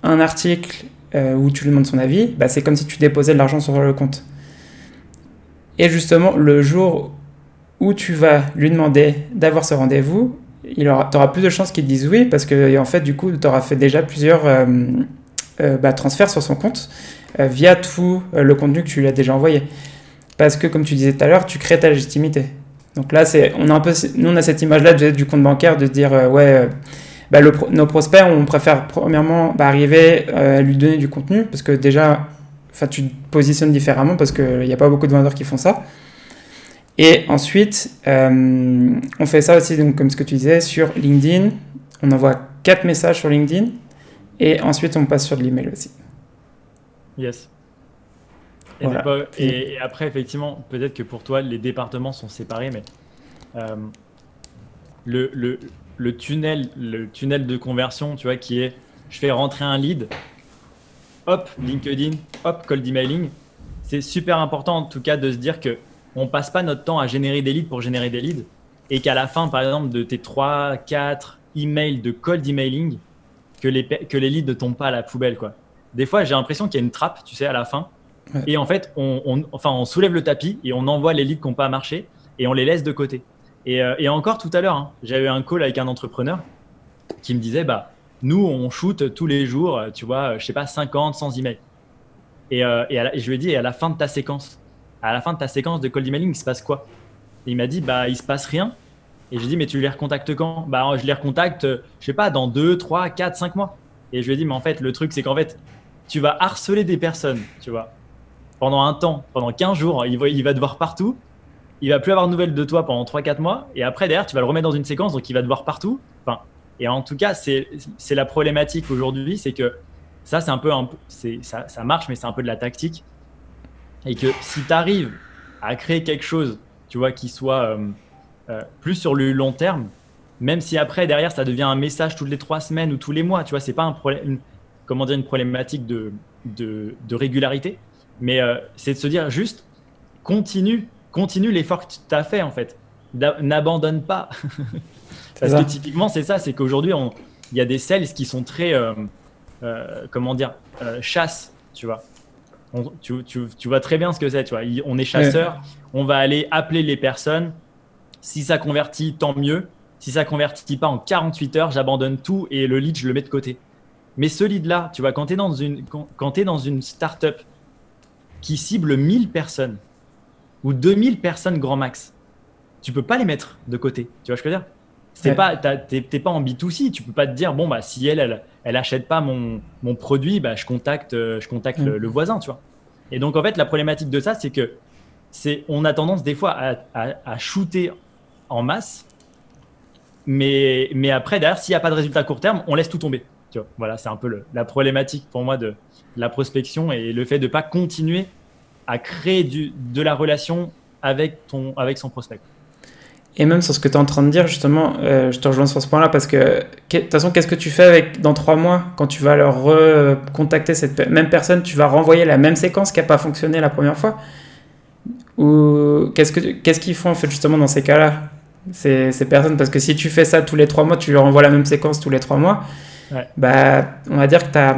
un article où tu lui demandes son avis, bah c'est comme si tu déposais de l'argent sur le compte. Et justement, le jour où tu vas lui demander d'avoir ce rendez-vous, tu auras plus de chances qu'il te dise oui parce que en fait, du coup, tu auras fait déjà plusieurs transferts sur son compte via tout le contenu que tu lui as déjà envoyé. Parce que, comme tu disais tout à l'heure, tu crées ta légitimité. Donc là, nous, on a cette image-là du compte bancaire, de se dire, nos prospects, on préfère premièrement arriver à lui donner du contenu, parce que déjà, tu te positionnes différemment, parce qu'il n'y a pas beaucoup de vendeurs qui font ça. Et ensuite, on fait ça aussi, donc, comme ce que tu disais, sur LinkedIn. On envoie 4 messages sur LinkedIn, et ensuite, on passe sur de l'email aussi. Yes. Voilà. Et après, effectivement, peut-être que pour toi, les départements sont séparés, mais le tunnel de conversion, tu vois, qui est, je fais rentrer un lead, hop, LinkedIn, hop, cold emailing. C'est super important, en tout cas, de se dire que on passe pas notre temps à générer des leads pour générer des leads, et qu'à la fin, par exemple, de tes 3-4 emails de cold emailing, que les leads ne tombent pas à la poubelle, quoi. Des fois, j'ai l'impression qu'il y a une trappe, tu sais, à la fin. Ouais. Et en fait, on soulève le tapis et on envoie les leads qui n'ont pas marché et on les laisse de côté. Et encore tout à l'heure, j'avais eu un call avec un entrepreneur qui me disait, nous, on shoot tous les jours, tu vois, je sais pas, 50, 100 emails. Et je lui ai dit, et à la fin de ta séquence de cold emailing, il se passe quoi? Et il m'a dit, il se passe rien. Et je lui ai dit, mais tu les recontactes quand? Je les recontacte, je sais pas, dans 2, 3, 4, 5 mois. Et je lui ai dit, mais en fait, le truc, c'est qu'en fait, tu vas harceler des personnes, tu vois. Pendant un temps, pendant 15 jours, il va te voir partout. Il va plus avoir de nouvelles de toi pendant 3-4 mois. Et après, derrière, tu vas le remettre dans une séquence, donc il va te voir partout. Et en tout cas, c'est la problématique aujourd'hui, c'est que ça, c'est un peu, ça marche, mais c'est un peu de la tactique. Et que si tu arrives à créer quelque chose, tu vois, qui soit plus sur le long terme, même si après, derrière, ça devient un message toutes les 3 semaines ou tous les mois, tu vois, c'est pas une problématique de régularité. Mais c'est de se dire juste, continue l'effort que tu as fait, en fait. N'abandonne pas. Parce que typiquement, c'est ça, c'est qu'aujourd'hui, il y a des sales qui sont très, chasse, tu vois. Tu vois très bien ce que c'est, tu vois. On est chasseur, on va aller appeler les personnes. Si ça convertit, tant mieux. Si ça convertit pas en 48 heures, j'abandonne tout et le lead, je le mets de côté. Mais ce lead-là, tu vois, quand tu es dans une startup qui cible 1000 personnes ou 2000 personnes grand max, tu peux pas les mettre de côté. Tu vois ce que je veux dire? T'es pas en B2C. Tu peux pas te dire, si elle achète pas mon produit, je contacte le voisin, tu vois. Et donc, en fait, la problématique de ça, c'est que on a tendance des fois à shooter en masse, mais après, derrière, s'il n'y a pas de résultat à court terme, on laisse tout tomber. Tu vois, voilà, c'est un peu la problématique pour moi de la prospection et le fait de ne pas continuer à créer de la relation avec son prospect. Et même sur ce que tu es en train de dire, justement, je te rejoins sur ce point-là parce que, de toute façon, qu'est-ce que tu fais dans 3 mois quand tu vas leur recontacter cette même personne? Tu vas renvoyer la même séquence qui n'a pas fonctionné la première fois? Ou qu'est-ce qu'ils font en fait justement dans ces cas-là, ces personnes? Parce que si tu fais ça tous les 3 mois, tu leur envoies la même séquence tous les 3 mois, on va dire que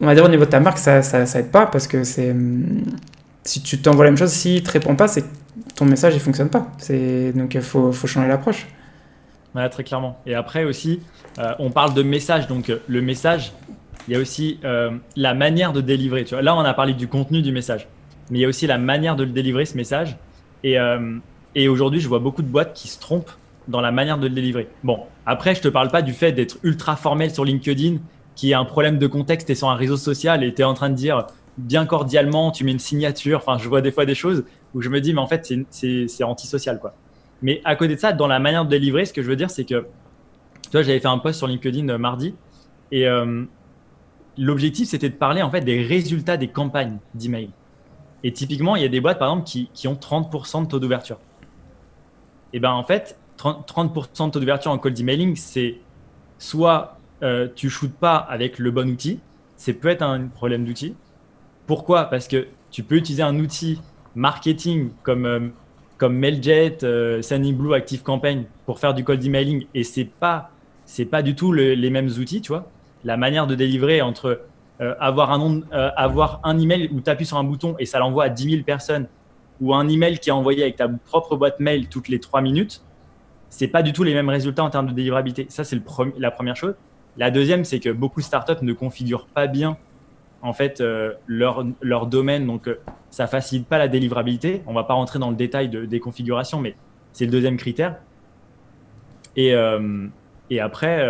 au niveau de ta marque, ça aide pas parce que si tu t'envoies la même chose, s'il te répond pas, c'est que ton message il fonctionne pas. Donc il faut changer l'approche. Ouais, très clairement. Et après aussi, on parle de message. Donc le message, il y a aussi la manière de délivrer. Tu vois, là, on a parlé du contenu du message, mais il y a aussi la manière de le délivrer, ce message. Et aujourd'hui, je vois beaucoup de boîtes qui se trompent dans la manière de le délivrer. Bon, après, je te parle pas du fait d'être ultra formel sur LinkedIn, qui a un problème de contexte et sur un réseau social et tu es en train de dire bien cordialement, tu mets une signature. Enfin, je vois des fois des choses où je me dis, mais en fait, c'est antisocial, quoi. Mais à côté de ça, dans la manière de délivrer, ce que je veux dire, c'est que, tu vois, j'avais fait un post sur LinkedIn mardi et l'objectif, c'était de parler en fait des résultats des campagnes d'email. Et typiquement, il y a des boîtes, par exemple, qui ont 30% de taux d'ouverture. Et bien, en fait, 30% de taux d'ouverture en cold emailing, c'est soit tu shootes pas avec le bon outil, c'est peut être un problème d'outil. Pourquoi? Parce que tu peux utiliser un outil marketing comme Mailjet, Sendinblue, ActiveCampaign pour faire du cold emailing et c'est pas du tout les mêmes outils, tu vois. La manière de délivrer entre avoir un email où tu appuies sur un bouton et ça l'envoie à 10 000 personnes ou un email qui est envoyé avec ta propre boîte mail toutes les 3 minutes, c'est pas du tout les mêmes résultats en termes de délivrabilité. Ça, c'est la première chose. La deuxième, c'est que beaucoup de startups ne configurent pas bien en fait leur domaine, donc ça facilite pas la délivrabilité. On va pas rentrer dans le détail des configurations, mais c'est le deuxième critère. Et après,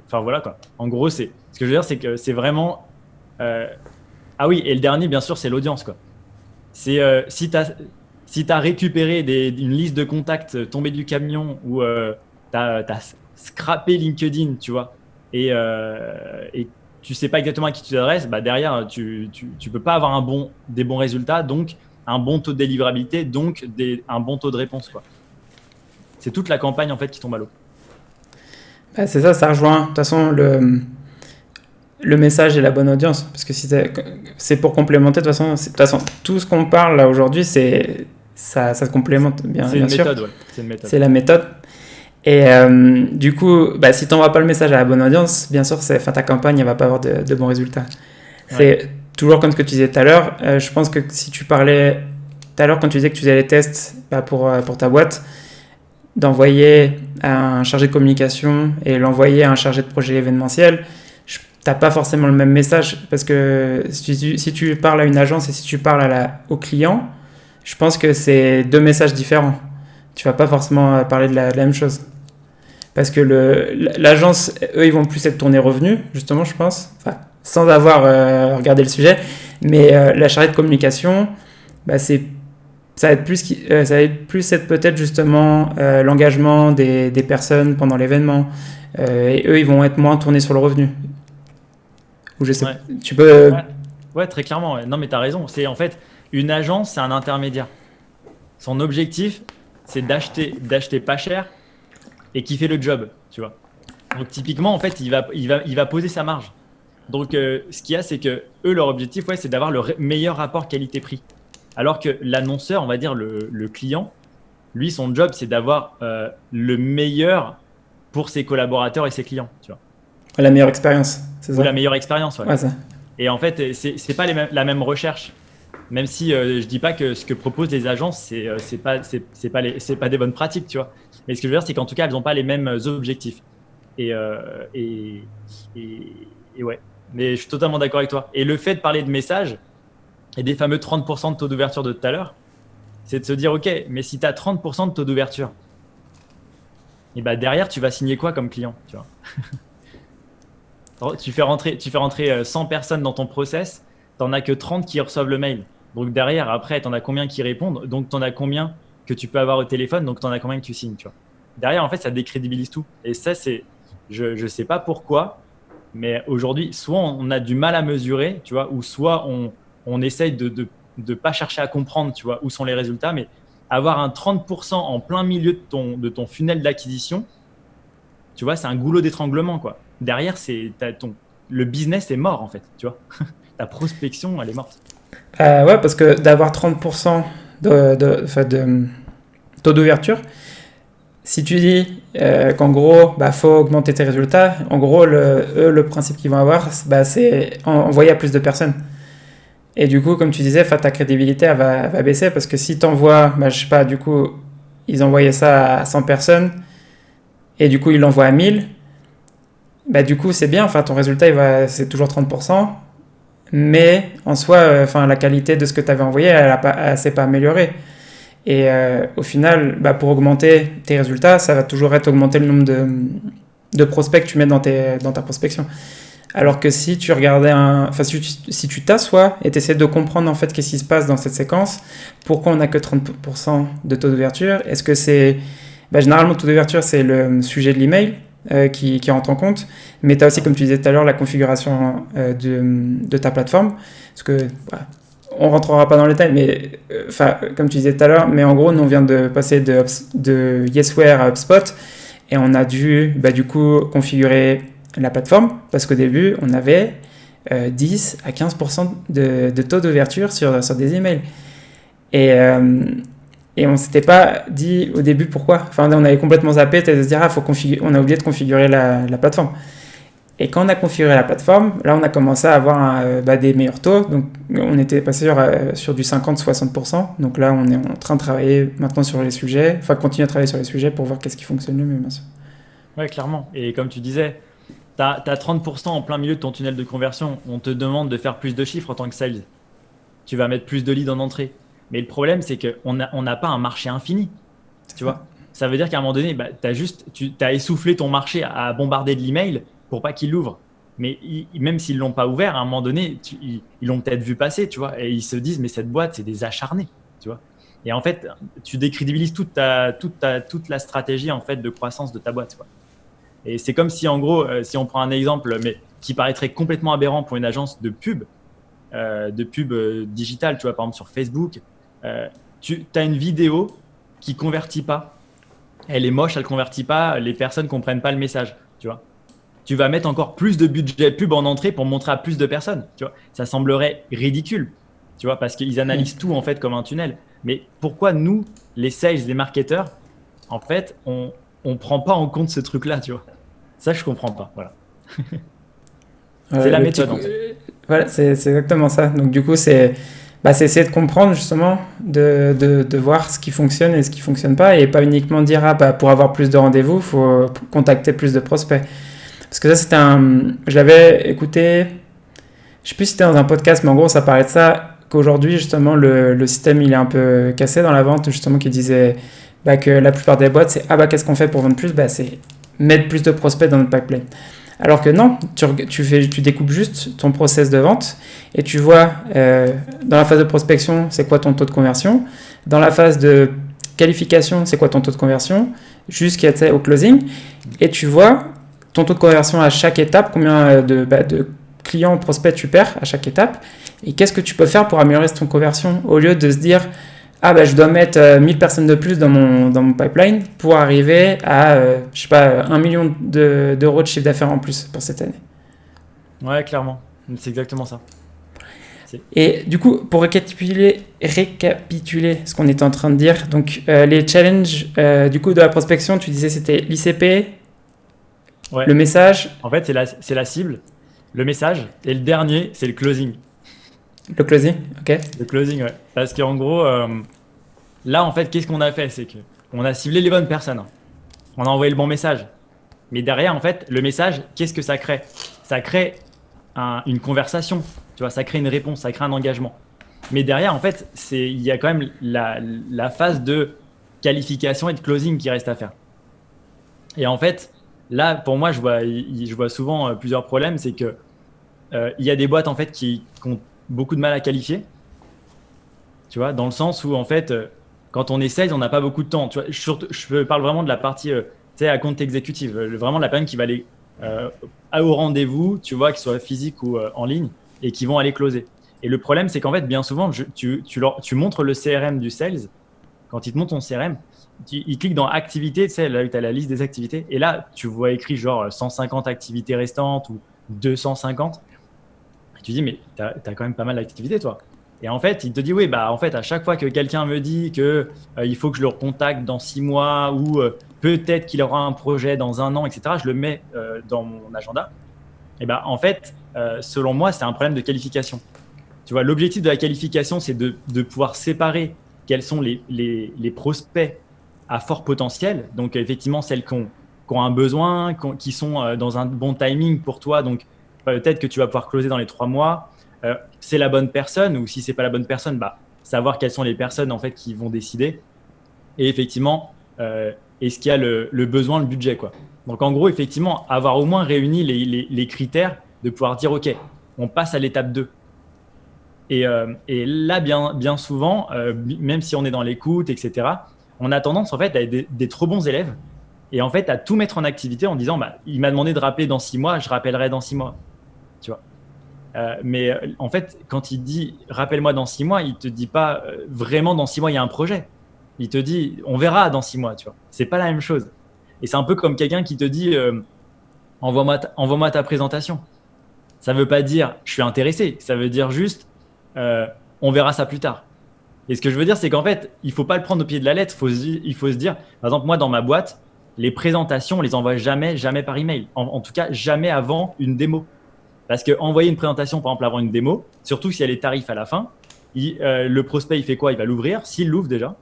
enfin voilà quoi. En gros, ce que je veux dire, c'est que c'est vraiment. Ah oui, et le dernier, bien sûr, c'est l'audience quoi. C'est si tu as récupéré une liste de contacts tombés du camion ou tu as scrappé LinkedIn, tu vois, et tu sais pas exactement à qui tu t'adresses, bah derrière, tu peux pas avoir des bons résultats, donc un bon taux de délivrabilité, donc un bon taux de réponse, quoi. C'est toute la campagne, en fait, qui tombe à l'eau. Bah, c'est ça, ça rejoint. De toute façon, le message et la bonne audience. Parce que c'est pour complémenter, de toute façon, tout ce qu'on parle là aujourd'hui, ça se complémente bien sûr. Méthode, ouais. C'est une méthode. C'est la méthode. Et du coup, bah, si tu n'envoies pas le message à la bonne audience, bien sûr, ta campagne ne va pas avoir de bons résultats. Ouais. C'est toujours comme ce que tu disais tout à l'heure. Je pense que si tu parlais tout à l'heure, quand tu disais que tu faisais les tests pour ta boîte, d'envoyer à un chargé de communication et l'envoyer à un chargé de projet événementiel, tu n'as pas forcément le même message. Parce que si tu parles à une agence et si tu parles au client, je pense que c'est deux messages différents. Tu ne vas pas forcément parler de la même chose. Parce que l'agence, eux, ils vont plus être tournés revenus, justement, je pense, enfin, sans avoir regardé le sujet. Mais la chargée de communication, bah, ça va être plus être peut-être justement l'engagement des personnes pendant l'événement. Et eux, ils vont être moins tournés sur le revenu. Ou je sais pas. Tu peux... Ouais, très clairement. Ouais. Non, mais tu as raison. C'est en fait, une agence, c'est un intermédiaire. Son objectif, c'est d'acheter pas cher et qui fait le job, tu vois. Donc typiquement, en fait, il va poser sa marge. Donc ce qu'il y a, c'est que eux, leur objectif, c'est d'avoir le meilleur rapport qualité-prix. Alors que l'annonceur, on va dire le client, lui, son job, c'est d'avoir le meilleur pour ses collaborateurs et ses clients, tu vois. La meilleure expérience, c'est ça. Ou la meilleure expérience, ouais. Ça. Et en fait, c'est pas la même recherche. Même si je dis pas que ce que proposent les agences, c'est pas des bonnes pratiques, tu vois. Mais ce que je veux dire, c'est qu'en tout cas, elles n'ont pas les mêmes objectifs. Et ouais. Mais je suis totalement d'accord avec toi. Et le fait de parler de messages et des fameux 30% de taux d'ouverture de tout à l'heure, c'est de se dire, OK, mais si tu as 30% de taux d'ouverture, et bah derrière, tu vas signer quoi comme client, tu vois. Tu fais rentrer 100 personnes dans ton process, tu n'en as que 30 qui reçoivent le mail. Donc derrière, après, tu en as combien qui répondent, donc tu en as combien que tu peux avoir au téléphone, donc tu en as combien que tu signes, tu vois. Derrière, en fait, ça décrédibilise tout. Et ça, je sais pas pourquoi, mais aujourd'hui, soit on a du mal à mesurer, tu vois, ou soit on essaye de pas chercher à comprendre, tu vois, où sont les résultats, mais avoir un 30% en plein milieu de ton funnel d'acquisition, tu vois, c'est un goulot d'étranglement, quoi. Derrière, le business est mort, en fait, tu vois. Ta prospection, elle est morte. Ouais, parce que d'avoir 30% de taux d'ouverture, si tu dis qu'en gros, faut augmenter tes résultats, en gros, le principe qu'ils vont avoir, c'est envoyer à plus de personnes. Et du coup, comme tu disais, ta crédibilité elle va baisser parce que si tu envoies, je sais pas, du coup, ils envoyaient ça à 100 personnes et du coup, ils l'envoient à 1000, du coup, c'est bien, ton résultat, c'est toujours 30%. Mais en soi, la qualité de ce que tu avais envoyé, elle s'est pas améliorée. Et au final, pour augmenter tes résultats, ça va toujours être augmenter le nombre de prospects que tu mets dans ta prospection. Alors que si tu regardais si tu t'assois et tu essaies de comprendre en fait qu'est-ce qui se passe dans cette séquence, pourquoi on n'a que 30% de taux d'ouverture, est-ce que c'est... généralement, le taux d'ouverture, c'est le sujet de l'email. Qui rentre en compte, mais tu as aussi, comme tu disais tout à l'heure, la configuration de ta plateforme, parce que on rentrera pas dans le détail, mais comme tu disais tout à l'heure, mais en gros, nous on vient de passer de Yesware à HubSpot et on a dû du coup configurer la plateforme parce qu'au début, on avait 10 à 15% de taux d'ouverture sur des emails. Et on ne s'était pas dit au début pourquoi. Enfin, on avait complètement zappé de se dire, on a oublié de configurer la plateforme. Et quand on a configuré la plateforme, là, on a commencé à avoir des meilleurs taux. Donc, on était passé sur du 50-60%. Donc là, on est en train de travailler maintenant sur les sujets, continuer à travailler sur les sujets pour voir qu'est-ce qui fonctionne le mieux, bien sûr. Ouais, clairement. Et comme tu disais, tu as 30% en plein milieu de ton tunnel de conversion. On te demande de faire plus de chiffres en tant que sales. Tu vas mettre plus de leads en entrée. Mais le problème, c'est qu'on n'a pas un marché infini. Tu vois ? Ça veut dire qu'à un moment donné, tu as essoufflé ton marché à bombarder de l'email pour pas qu'ils l'ouvrent. Mais même s'ils ne l'ont pas ouvert, à un moment donné, ils l'ont peut-être vu passer, tu vois, et ils se disent, mais cette boîte, c'est des acharnés, tu vois. Et en fait, tu décrédibilises toute la stratégie en fait, de croissance de ta boîte, quoi. Et c'est comme si, en gros, si on prend un exemple, mais qui paraîtrait complètement aberrant pour une agence de pub digitale, tu vois, par exemple sur Facebook, tu as une vidéo qui ne convertit pas. Elle est moche, elle ne convertit pas, les personnes ne comprennent pas le message, tu vois. Tu vas mettre encore plus de budget pub en entrée pour montrer à plus de personnes. Tu vois, ça semblerait ridicule, tu vois, parce qu'ils analysent tout en fait comme un tunnel. Mais pourquoi nous, les sales, les marketeurs, en fait, on prend pas en compte ce truc-là, tu vois? Ça, je comprends pas. Voilà. C'est la méthode. En fait. Voilà, c'est exactement ça. Donc du coup, c'est essayer de comprendre justement, de voir ce qui fonctionne et ce qui fonctionne pas, et pas uniquement dire pour avoir plus de rendez-vous, faut contacter plus de prospects. Parce que ça, je l'avais écouté, je sais plus si c'était dans un podcast, mais en gros, ça parlait de ça, qu'aujourd'hui, justement, le système, il est un peu cassé dans la vente, justement, qui disait que la plupart des boîtes, c'est qu'est-ce qu'on fait pour vendre plus? C'est mettre plus de prospects dans notre pipeline. Alors que non, tu découpes juste ton process de vente et tu vois dans la phase de prospection, c'est quoi ton taux de conversion, dans la phase de qualification, c'est quoi ton taux de conversion, jusqu'au closing, et tu vois ton taux de conversion à chaque étape, combien de clients, prospects tu perds à chaque étape, et qu'est-ce que tu peux faire pour améliorer ton conversion, au lieu de se dire je dois mettre 1000 personnes de plus dans mon pipeline pour arriver à 1 million d'euros de chiffre d'affaires en plus pour cette année. Ouais, clairement, c'est exactement ça. Et du coup, pour récapituler ce qu'on était en train de dire, donc les challenges du coup de la prospection, tu disais c'était l'ICP. Ouais. Le message. En fait, c'est la cible, le message, et le dernier, c'est le closing. Le closing, ok. Le closing, ouais. Parce qu'en gros, là, en fait, qu'est-ce qu'on a fait? C'est qu'on a ciblé les bonnes personnes. On a envoyé le bon message. Mais derrière, en fait, le message, qu'est-ce que ça crée? Ça crée une conversation, tu vois, ça crée une réponse, ça crée un engagement. Mais derrière, en fait, il y a quand même la phase de qualification et de closing qui reste à faire. Et en fait, là, pour moi, je vois souvent plusieurs problèmes. C'est que il y a des boîtes en fait qui ont beaucoup de mal à qualifier. Tu vois, dans le sens où en fait, quand on essaye, on n'a pas beaucoup de temps. Tu vois, je parle vraiment de la partie, à compte exécutif, vraiment de la personne qui va aller au rendez-vous, tu vois, qu'il soit physique ou en ligne, et qui vont aller closer. Et le problème, c'est qu'en fait, bien souvent, tu montres le CRM du sales. Quand il te montre ton CRM, il clique dans activités, tu sais, là où tu as la liste des activités, et là, tu vois écrit genre 150 activités restantes ou 250. Et tu dis, mais tu as quand même pas mal d'activités, toi. Et en fait, il te dit, oui, en fait, à chaque fois que quelqu'un me dit que il faut que je le recontacte dans 6 mois ou peut-être qu'il aura un projet dans 1 an, etc., je le mets dans mon agenda. Et en fait, selon moi, c'est un problème de qualification. Tu vois, l'objectif de la qualification, c'est de pouvoir séparer quels sont les prospects à fort potentiel. Donc, effectivement, celles qui ont un besoin, qui sont dans un bon timing pour toi. Donc, peut-être que tu vas pouvoir closer dans les 3 mois. C'est la bonne personne, ou si ce n'est pas la bonne personne, savoir quelles sont les personnes en fait, qui vont décider. Et effectivement, est-ce qu'il y a le besoin, le budget, quoi. Donc, en gros, effectivement, avoir au moins réuni les critères de pouvoir dire, OK, on passe à l'étape 2. Et là, bien souvent, même si on est dans l'écoute, etc., on a tendance en fait à être des trop bons élèves et en fait à tout mettre en activité en disant il m'a demandé de rappeler dans 6 mois, je rappellerai dans 6 mois. Tu vois. Mais en fait, quand il dit rappelle-moi dans 6 mois, il te dit pas vraiment dans 6 mois il y a un projet. Il te dit on verra dans 6 mois. Tu vois. C'est pas la même chose. Et c'est un peu comme quelqu'un qui te dit envoie-moi ta présentation. Ça ne veut pas dire je suis intéressé, ça veut dire juste on verra ça plus tard. Et ce que je veux dire, c'est qu'en fait, il ne faut pas le prendre au pied de la lettre. Il faut se dire, par exemple, moi, dans ma boîte, les présentations, on ne les envoie jamais par email. En tout cas, jamais avant une démo. Parce qu'envoyer une présentation, par exemple, avant une démo, surtout s'il y a les tarifs à la fin, le prospect, il fait quoi? Il va l'ouvrir, s'il l'ouvre déjà.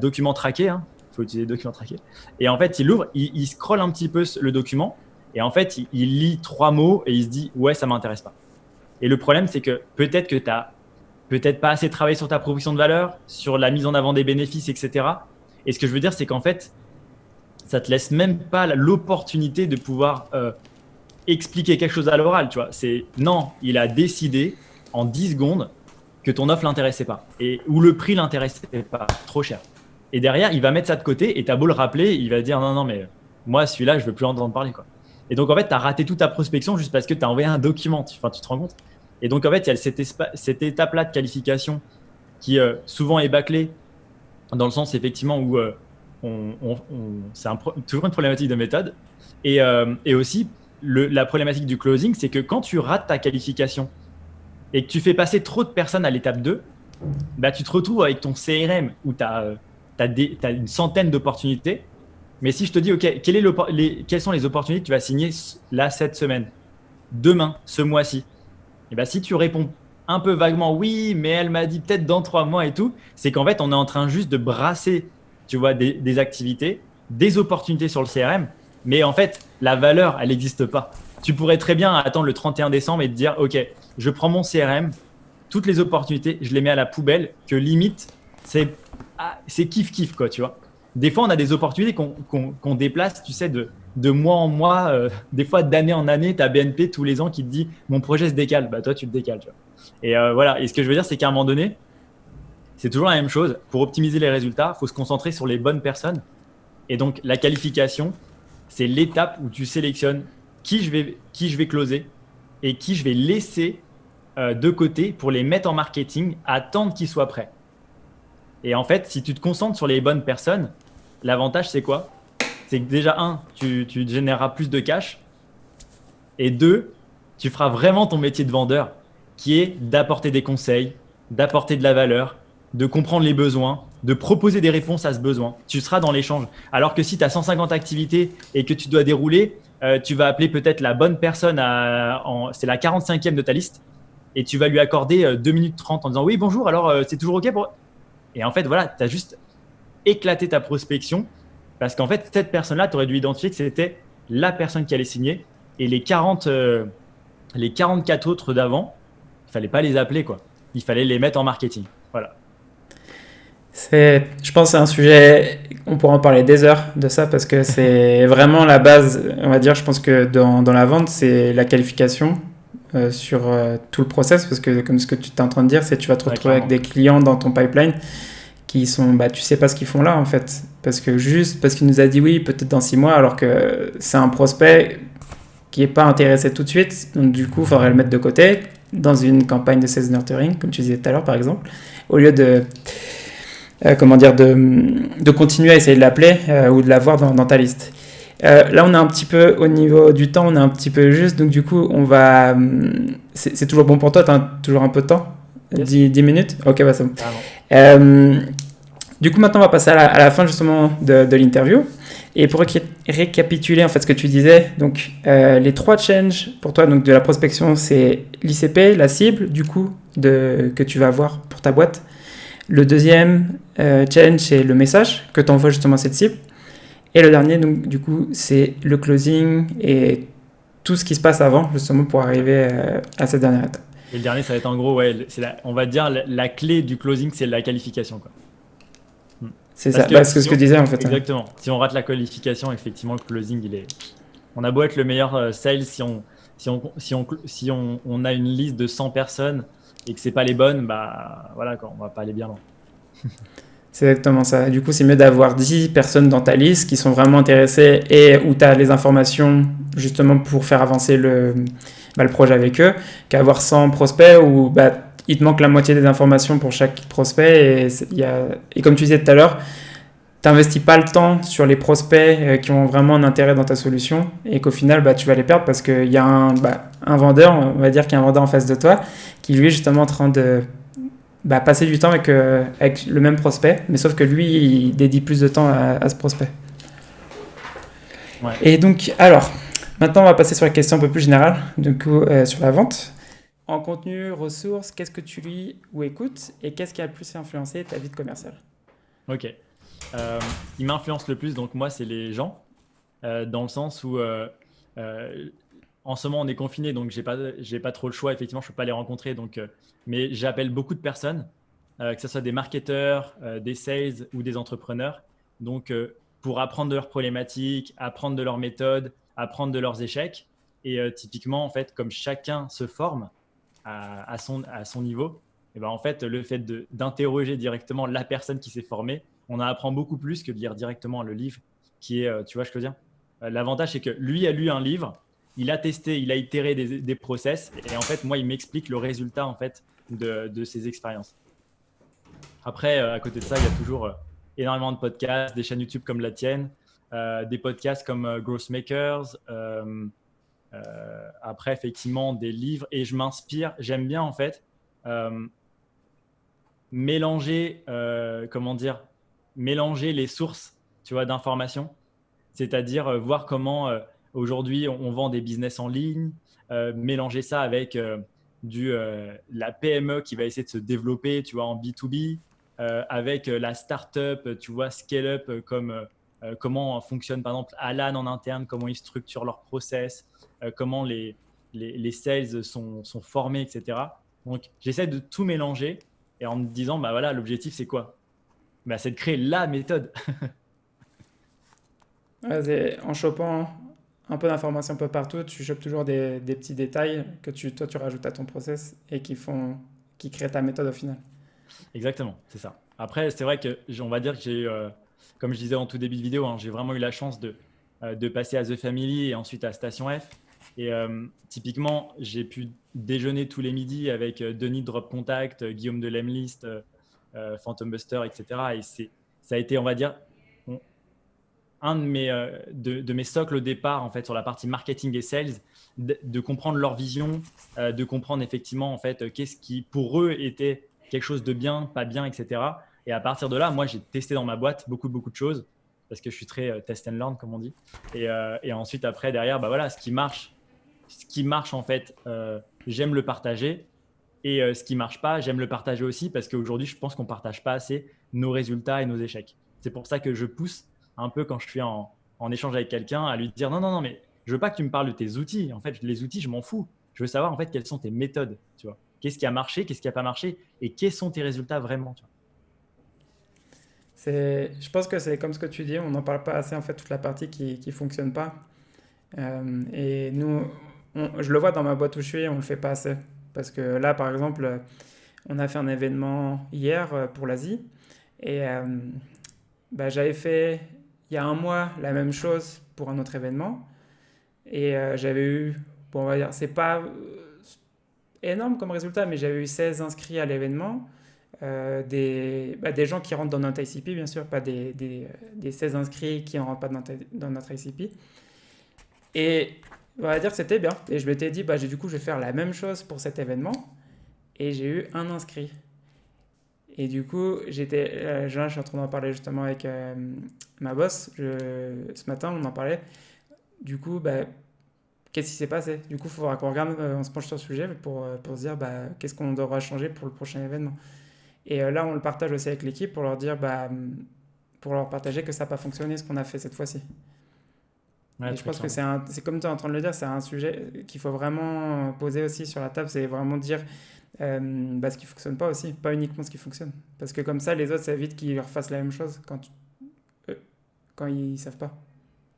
Document traqué, hein. Il faut utiliser document traqué. Et en fait, il l'ouvre, il scrolle un petit peu le document. Et en fait, il lit 3 mots et il se dit, ouais, ça ne m'intéresse pas. Et le problème, c'est que peut-être que tu n'as peut-être pas assez travaillé sur ta proposition de valeur, sur la mise en avant des bénéfices, etc. Et ce que je veux dire, c'est qu'en fait, ça te laisse même pas l'opportunité de pouvoir expliquer quelque chose à l'oral. Tu vois, non, il a décidé en 10 secondes que ton offre l'intéressait pas ou le prix l'intéressait pas, trop cher. Et derrière, il va mettre ça de côté et t'as beau le rappeler, il va dire non, mais moi, celui-là, je veux plus entendre parler, quoi. Et donc, en fait, tu as raté toute ta prospection juste parce que tu as envoyé un document. Tu te rends compte? Et donc, en fait, il y a cette étape-là de qualification qui souvent est bâclée dans le sens, effectivement, où c'est toujours une problématique de méthode. Et aussi, la problématique du closing, c'est que quand tu rates ta qualification et que tu fais passer trop de personnes à l'étape 2, bah, tu te retrouves avec ton CRM où tu as une centaine d'opportunités. Mais si je te dis, OK, quelles sont les opportunités que tu vas signer là, cette semaine, demain, ce mois-ci? Et ben, si tu réponds un peu vaguement, oui, mais elle m'a dit peut-être dans 3 mois et tout, c'est qu'en fait, on est en train juste de brasser, tu vois, des activités, des opportunités sur le CRM. Mais en fait, la valeur, elle n'existe pas. Tu pourrais très bien attendre le 31 décembre et te dire, OK, je prends mon CRM, toutes les opportunités, je les mets à la poubelle, que limite, c'est kiff-kiff, quoi, tu vois. Des fois, on a des opportunités qu'on déplace, tu sais, de mois en mois, des fois d'année en année. Tu as BNP tous les ans qui te dit mon projet se décale. Bah, toi, tu le décales. Tu vois. Et voilà. Et ce que je veux dire, c'est qu'à un moment donné, c'est toujours la même chose. Pour optimiser les résultats, il faut se concentrer sur les bonnes personnes. Et donc, la qualification, c'est l'étape où tu sélectionnes qui je vais closer et qui je vais laisser de côté pour les mettre en marketing, attendre qu'ils soient prêts. Et en fait, si tu te concentres sur les bonnes personnes, l'avantage, c'est quoi? C'est que déjà, 1, tu généreras plus de cash. Et 2, tu feras vraiment ton métier de vendeur, qui est d'apporter des conseils, d'apporter de la valeur, de comprendre les besoins, de proposer des réponses à ce besoin. Tu seras dans l'échange. Alors que si tu as 150 activités et que tu dois dérouler, tu vas appeler peut-être la bonne personne, c'est la 45e de ta liste, et tu vas lui accorder 2 minutes 30 en disant « Oui, bonjour, alors c'est toujours OK pour… » Et en fait, voilà, tu as juste éclaté ta prospection parce qu'en fait, cette personne-là, tu aurais dû identifier que c'était la personne qui allait signer et les 44 autres d'avant, il ne fallait pas les appeler, quoi. Il fallait les mettre en marketing. Voilà. Je pense que c'est un sujet, on pourra en parler des heures de ça parce que c'est vraiment la base, on va dire. Je pense que dans la vente, c'est la qualification sur tout le process parce que comme ce que tu es en train de dire, c'est que tu vas te retrouver avec des clients dans ton pipeline qui sont, tu sais pas ce qu'ils font là en fait, parce qu'il nous a dit oui peut-être dans 6 mois alors que c'est un prospect qui est pas intéressé tout de suite, donc du coup il faudrait le mettre de côté dans une campagne de sales nurturing comme tu disais tout à l'heure par exemple, au lieu de de continuer à essayer de l'appeler ou de l'avoir dans ta liste. Là, on est un petit peu au niveau du temps, on est un petit peu juste, donc du coup, on va. C'est toujours bon pour toi, tu as toujours un peu de temps? Yes. 10 minutes? Ok, bah c'est bon. Du coup, maintenant, on va passer à la fin justement de l'interview. Et pour récapituler en fait ce que tu disais, donc les 3 changes pour toi, donc de la prospection, c'est l'ICP, la cible, du coup, que tu vas avoir pour ta boîte. Le deuxième challenge, c'est le message que tu envoies justement à cette cible. Et le dernier, donc, du coup, c'est le closing et tout ce qui se passe avant, justement, pour arriver à cette dernière étape. Et le dernier, ça va être en gros, ouais, on va dire la clé du closing, c'est la qualification, quoi. C'est ça, c'est ce que je disais en fait. Exactement. Hein. Si on rate la qualification, effectivement, le closing, on a beau être le meilleur sales, si on a une liste de 100 personnes et que c'est pas les bonnes, bah voilà, quoi, on va pas aller bien loin. C'est exactement ça. Du coup, c'est mieux d'avoir 10 personnes dans ta liste qui sont vraiment intéressées et où tu as les informations justement pour faire avancer le projet avec eux, qu'avoir 100 prospects où il te manque la moitié des informations pour chaque prospect. Et comme tu disais tout à l'heure, t'investis pas le temps sur les prospects qui ont vraiment un intérêt dans ta solution et qu'au final, bah, tu vas les perdre parce qu'il y a un vendeur, on va dire qu'il y a un vendeur en face de toi qui lui est justement en train de passer du temps avec le même prospect, mais sauf que lui, il dédie plus de temps à ce prospect. Ouais. Et donc, alors, maintenant, on va passer sur les questions un peu plus générales, du coup, sur la vente. En contenu, ressources, qu'est-ce que tu lis ou écoutes et qu'est-ce qui a le plus influencé ta vie de commercial? Ok. Il m'influence le plus, donc moi, c'est les gens, dans le sens où en ce moment on est confiné, donc j'ai pas trop le choix. Effectivement, je peux pas les rencontrer, donc mais j'appelle beaucoup de personnes, que ce soit des marketeurs, des sales ou des entrepreneurs. Donc pour apprendre de leurs problématiques, apprendre de leurs méthodes, apprendre de leurs échecs. Et typiquement, en fait, comme chacun se forme à son niveau, et ben en fait, le fait d'interroger directement la personne qui s'est formée, on en apprend beaucoup plus que de lire directement le livre qui est, tu vois ce que je veux dire. L'avantage, c'est que lui a lu un livre, il a testé, il a itéré des process, et en fait, moi, il m'explique le résultat en fait de ses expériences. Après, à côté de ça, il y a toujours énormément de podcasts, des chaînes YouTube comme la tienne, des podcasts comme Growth Makers. Après, effectivement, des livres, et je m'inspire. J'aime bien en fait mélanger, comment dire, mélanger les sources, tu vois, d'informations. C'est-à-dire voir comment aujourd'hui on vend des business en ligne, mélanger ça avec la PME qui va essayer de se développer, tu vois, en B2B, avec la startup, tu vois, scale-up, comme comment fonctionne par exemple Alan en interne, comment ils structurent leur process, comment les sales sont formés, etc. Donc j'essaie de tout mélanger et en me disant, bah voilà, l'objectif c'est quoi? Bah, c'est de créer la méthode. Ouais, en chopant un peu d'informations un peu partout, tu chopes toujours des petits détails que toi, tu rajoutes à ton process et qui créent ta méthode au final. Exactement, c'est ça. Après, c'est vrai que on va dire que j'ai, comme je disais en tout début de vidéo, hein, j'ai vraiment eu la chance de passer à The Family et ensuite à Station F. Et typiquement, j'ai pu déjeuner tous les midis avec Denis de Drop Contact, Guillaume de Lemlist, Phantom Buster, etc. Et ça a été, on va dire, un de mes socles au départ, en fait, sur la partie marketing et sales, de comprendre leur vision, de comprendre effectivement, en fait, qu'est-ce qui, pour eux, était quelque chose de bien, pas bien, etc. Et à partir de là, moi, j'ai testé dans ma boîte beaucoup de choses, parce que je suis très test and learn, comme on dit. Et ensuite, après, derrière, bah voilà, ce qui marche, en fait, j'aime le partager. Et ce qui marche pas, j'aime le partager aussi, parce qu'aujourd'hui, je pense qu'on partage pas assez nos résultats et nos échecs. C'est pour ça que je pousse un peu quand je suis en échange avec quelqu'un à lui dire non, non, non, mais je veux pas que tu me parles de tes outils. En fait, les outils, je m'en fous. Je veux savoir en fait quelles sont tes méthodes. Tu vois, qu'est-ce qui a marché, qu'est-ce qui a pas marché, et quels sont tes résultats vraiment. Tu vois. Je pense que c'est comme ce que tu dis, on n'en parle pas assez en fait toute la partie qui fonctionne pas. Et nous, je le vois dans ma boîte où je suis, on le fait pas assez. Parce que là, par exemple, on a fait un événement hier pour l'Asie et j'avais fait il y a un mois la même chose pour un autre événement et j'avais eu, bon, on va dire, c'est pas énorme comme résultat, mais j'avais eu 16 inscrits à l'événement. Des gens qui rentrent dans notre ICP, bien sûr, pas des 16 inscrits qui ne rentrent pas dans notre ICP. Et on va dire que c'était bien. Et je m'étais dit, du coup, je vais faire la même chose pour cet événement. Et j'ai eu un inscrit. Et du coup, je suis en train d'en parler justement avec ma boss. Ce matin, on en parlait. Du coup, qu'est-ce qui s'est passé? Du coup, il faudra qu'on regarde, on se penche sur le sujet pour se dire qu'est-ce qu'on devra changer pour le prochain événement. Et là, on le partage aussi avec l'équipe pour leur dire, pour leur partager que ça n'a pas fonctionné ce qu'on a fait cette fois-ci. Ouais, Et je très pense que clairement. c'est comme tu es en train de le dire, c'est un sujet qu'il faut vraiment poser aussi sur la table, c'est vraiment dire ce qui fonctionne pas aussi, pas uniquement ce qui fonctionne. Parce que comme ça, les autres, ça évite qu'ils leur fassent la même chose quand ils savent pas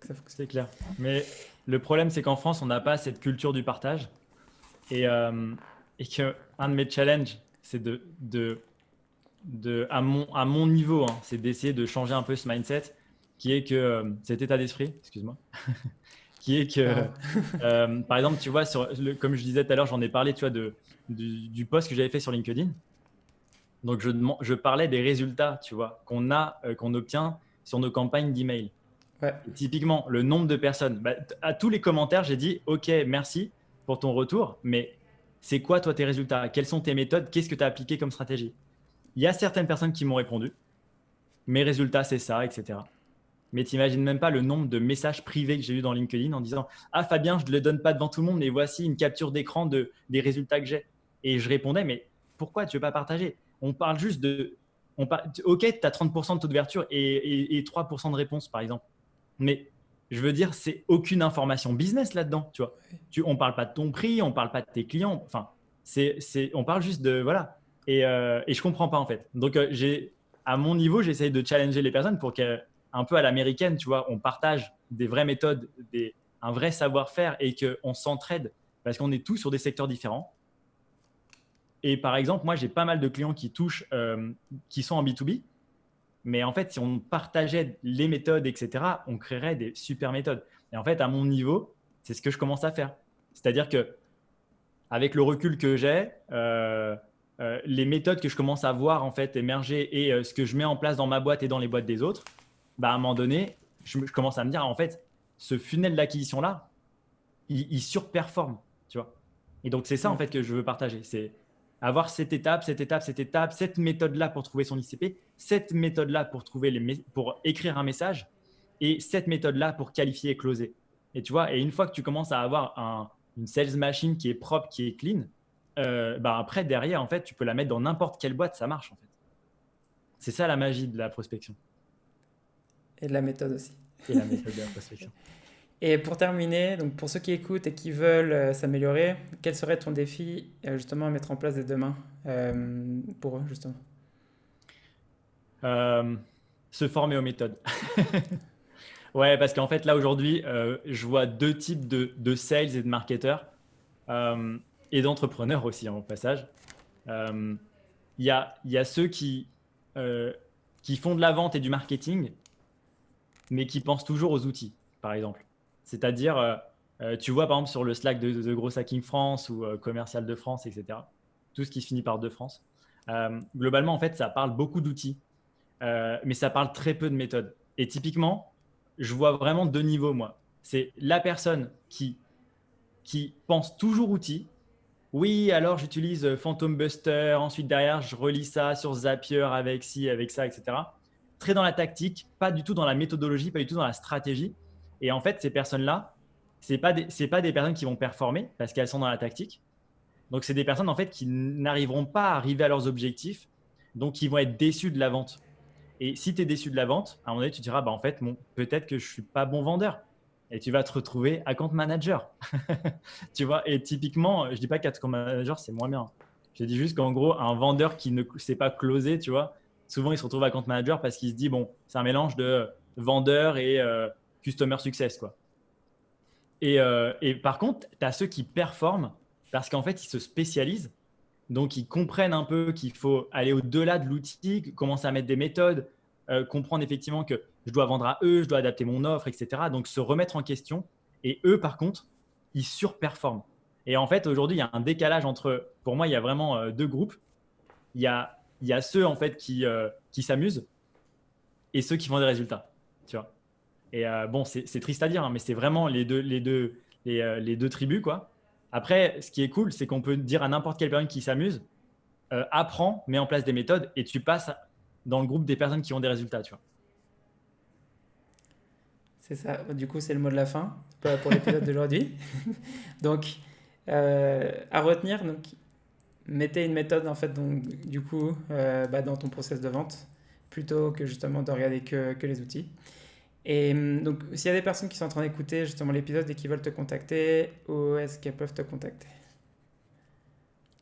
que ça fonctionne. C'est clair. Mais le problème, c'est qu'en France, on n'a pas cette culture du partage. Et que un de mes challenges, c'est à mon niveau, hein, c'est d'essayer de changer un peu ce mindset, qui est que cet état d'esprit, excuse-moi, qui est que, Ah, par exemple, tu vois, comme je disais tout à l'heure, j'en ai parlé, tu vois, du post que j'avais fait sur LinkedIn. Donc, je parlais des résultats, tu vois, qu'on obtient sur nos campagnes d'email. Ouais. Et typiquement, le nombre de personnes, à tous les commentaires, j'ai dit OK, merci pour ton retour, mais c'est quoi toi tes résultats? Quelles sont tes méthodes? Qu'est-ce que tu as appliqué comme stratégie? Il y a certaines personnes qui m'ont répondu, mes résultats c'est ça, etc. Mais tu n'imagines même pas le nombre de messages privés que j'ai eu dans LinkedIn en disant ah Fabien, je ne le donne pas devant tout le monde, mais voici une capture d'écran des résultats que j'ai. Et je répondais mais pourquoi tu ne veux pas partager? On parle juste de… Ok, tu as 30% de taux d'ouverture et 3% de réponse par exemple. Mais je veux dire, c'est aucune information business là-dedans. Tu vois, on ne parle pas de ton prix, on ne parle pas de tes clients. Enfin, on parle juste de… Voilà. Et je ne comprends pas en fait. Donc, à mon niveau, j'essaye de challenger les personnes pour qu'un peu à l'américaine, tu vois, on partage des vraies méthodes, un vrai savoir-faire et qu'on s'entraide parce qu'on est tous sur des secteurs différents. Et par exemple, moi, j'ai pas mal de clients qui sont en B2B. Mais en fait, si on partageait les méthodes, etc., on créerait des super méthodes. Et en fait, à mon niveau, c'est ce que je commence à faire. C'est-à-dire que avec le recul que j'ai, les méthodes que je commence à voir en fait émerger et ce que je mets en place dans ma boîte et dans les boîtes des autres, à un moment donné, je commence à me dire en fait, ce funnel d'acquisition là, il surperforme, tu vois. Et donc c'est ça en fait que je veux partager, c'est avoir cette étape, cette méthode-là pour trouver son ICP, cette méthode-là pour pour écrire un message et cette méthode-là pour qualifier et closer. Et tu vois, et une fois que tu commences à avoir une sales machine qui est propre, qui est clean, après derrière en fait, tu peux la mettre dans n'importe quelle boîte, ça marche en fait. C'est ça la magie de la prospection. Et de la méthode aussi. Et la méthode de la prospection. Et pour terminer, donc pour ceux qui écoutent et qui veulent s'améliorer, quel serait ton défi justement à mettre en place dès demain pour eux justement? Se former aux méthodes. Ouais, parce qu'en fait là aujourd'hui, je vois deux types de sales et de marketeurs et d'entrepreneurs aussi en passage. Il y a ceux qui font de la vente et du marketing, mais qui pensent toujours aux outils, par exemple. C'est-à-dire, tu vois, par exemple, sur le Slack de Gros Hacking France ou Commercial de France, etc., tout ce qui se finit par de France, globalement, en fait, ça parle beaucoup d'outils, mais ça parle très peu de méthodes. Et typiquement, je vois vraiment deux niveaux, moi. C'est la personne qui pense toujours outils. Oui, alors j'utilise Phantom Buster, ensuite derrière, je relis ça sur Zapier avec ci, avec ça, etc. Très dans la tactique, pas du tout dans la méthodologie, pas du tout dans la stratégie. Et en fait, ces personnes-là, c'est pas des personnes qui vont performer parce qu'elles sont dans la tactique. Donc, c'est des personnes en fait qui n'arriveront pas à arriver à leurs objectifs, donc ils vont être déçus de la vente. Et si tu es déçu de la vente, à un moment donné, tu diras, en fait, peut-être que je suis pas bon vendeur. Et tu vas te retrouver account manager. Tu vois, et typiquement, je dis pas qu'account manager, c'est moins bien. Je dis juste qu'en gros, un vendeur qui ne sait pas closer, tu vois, souvent il se retrouve account manager parce qu'il se dit, bon, c'est un mélange de vendeur et customer success, quoi. Et par contre, tu as ceux qui performent parce qu'en fait, ils se spécialisent. Donc, ils comprennent un peu qu'il faut aller au-delà de l'outil, commencer à mettre des méthodes, comprendre effectivement que je dois vendre à eux, je dois adapter mon offre, etc. Donc, se remettre en question. Et eux, par contre, ils surperforment. Et en fait, aujourd'hui, il y a un décalage pour moi, il y a vraiment deux groupes. Il y a ceux, en fait, qui s'amusent et ceux qui font des résultats. Tu vois. Et bon, c'est triste à dire, hein, mais c'est vraiment les deux tribus, quoi. Après, ce qui est cool, c'est qu'on peut dire à n'importe quelle personne qui s'amuse, apprends, mets en place des méthodes et tu passes dans le groupe des personnes qui ont des résultats, tu vois. C'est ça. Du coup, c'est le mot de la fin pour l'épisode d'aujourd'hui. Donc, à retenir, donc, mettez une méthode en fait, donc, du coup, dans ton process de vente, plutôt que justement de regarder que les outils. Et donc, s'il y a des personnes qui sont en train d'écouter justement l'épisode et qui veulent te contacter, où est-ce qu'elles peuvent te contacter?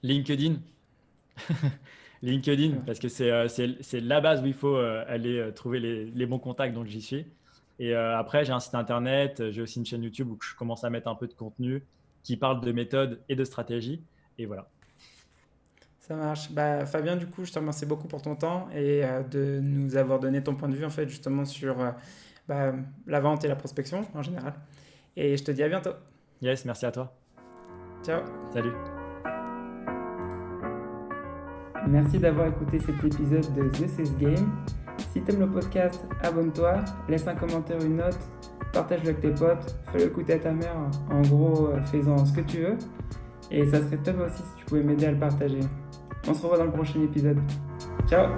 LinkedIn. LinkedIn, parce que c'est la base où il faut aller trouver les bons contacts, donc j'y suis. Et après, j'ai un site internet, j'ai aussi une chaîne YouTube où je commence à mettre un peu de contenu qui parle de méthode et de stratégie. Et voilà. Ça marche. Fabien, du coup, je te remercie beaucoup pour ton temps et de nous avoir donné ton point de vue en fait justement sur la vente et la prospection en général. Et je te dis à bientôt. Yes, merci à toi. Ciao. Salut. Merci d'avoir écouté cet épisode de The Sales Game. Si t'aimes le podcast, abonne-toi, laisse un commentaire, une note, partage-le avec tes potes, fais-le écouter à ta mère, en gros, fais-en ce que tu veux. Et ça serait top aussi si tu pouvais m'aider à le partager. On se revoit dans le prochain épisode. Ciao!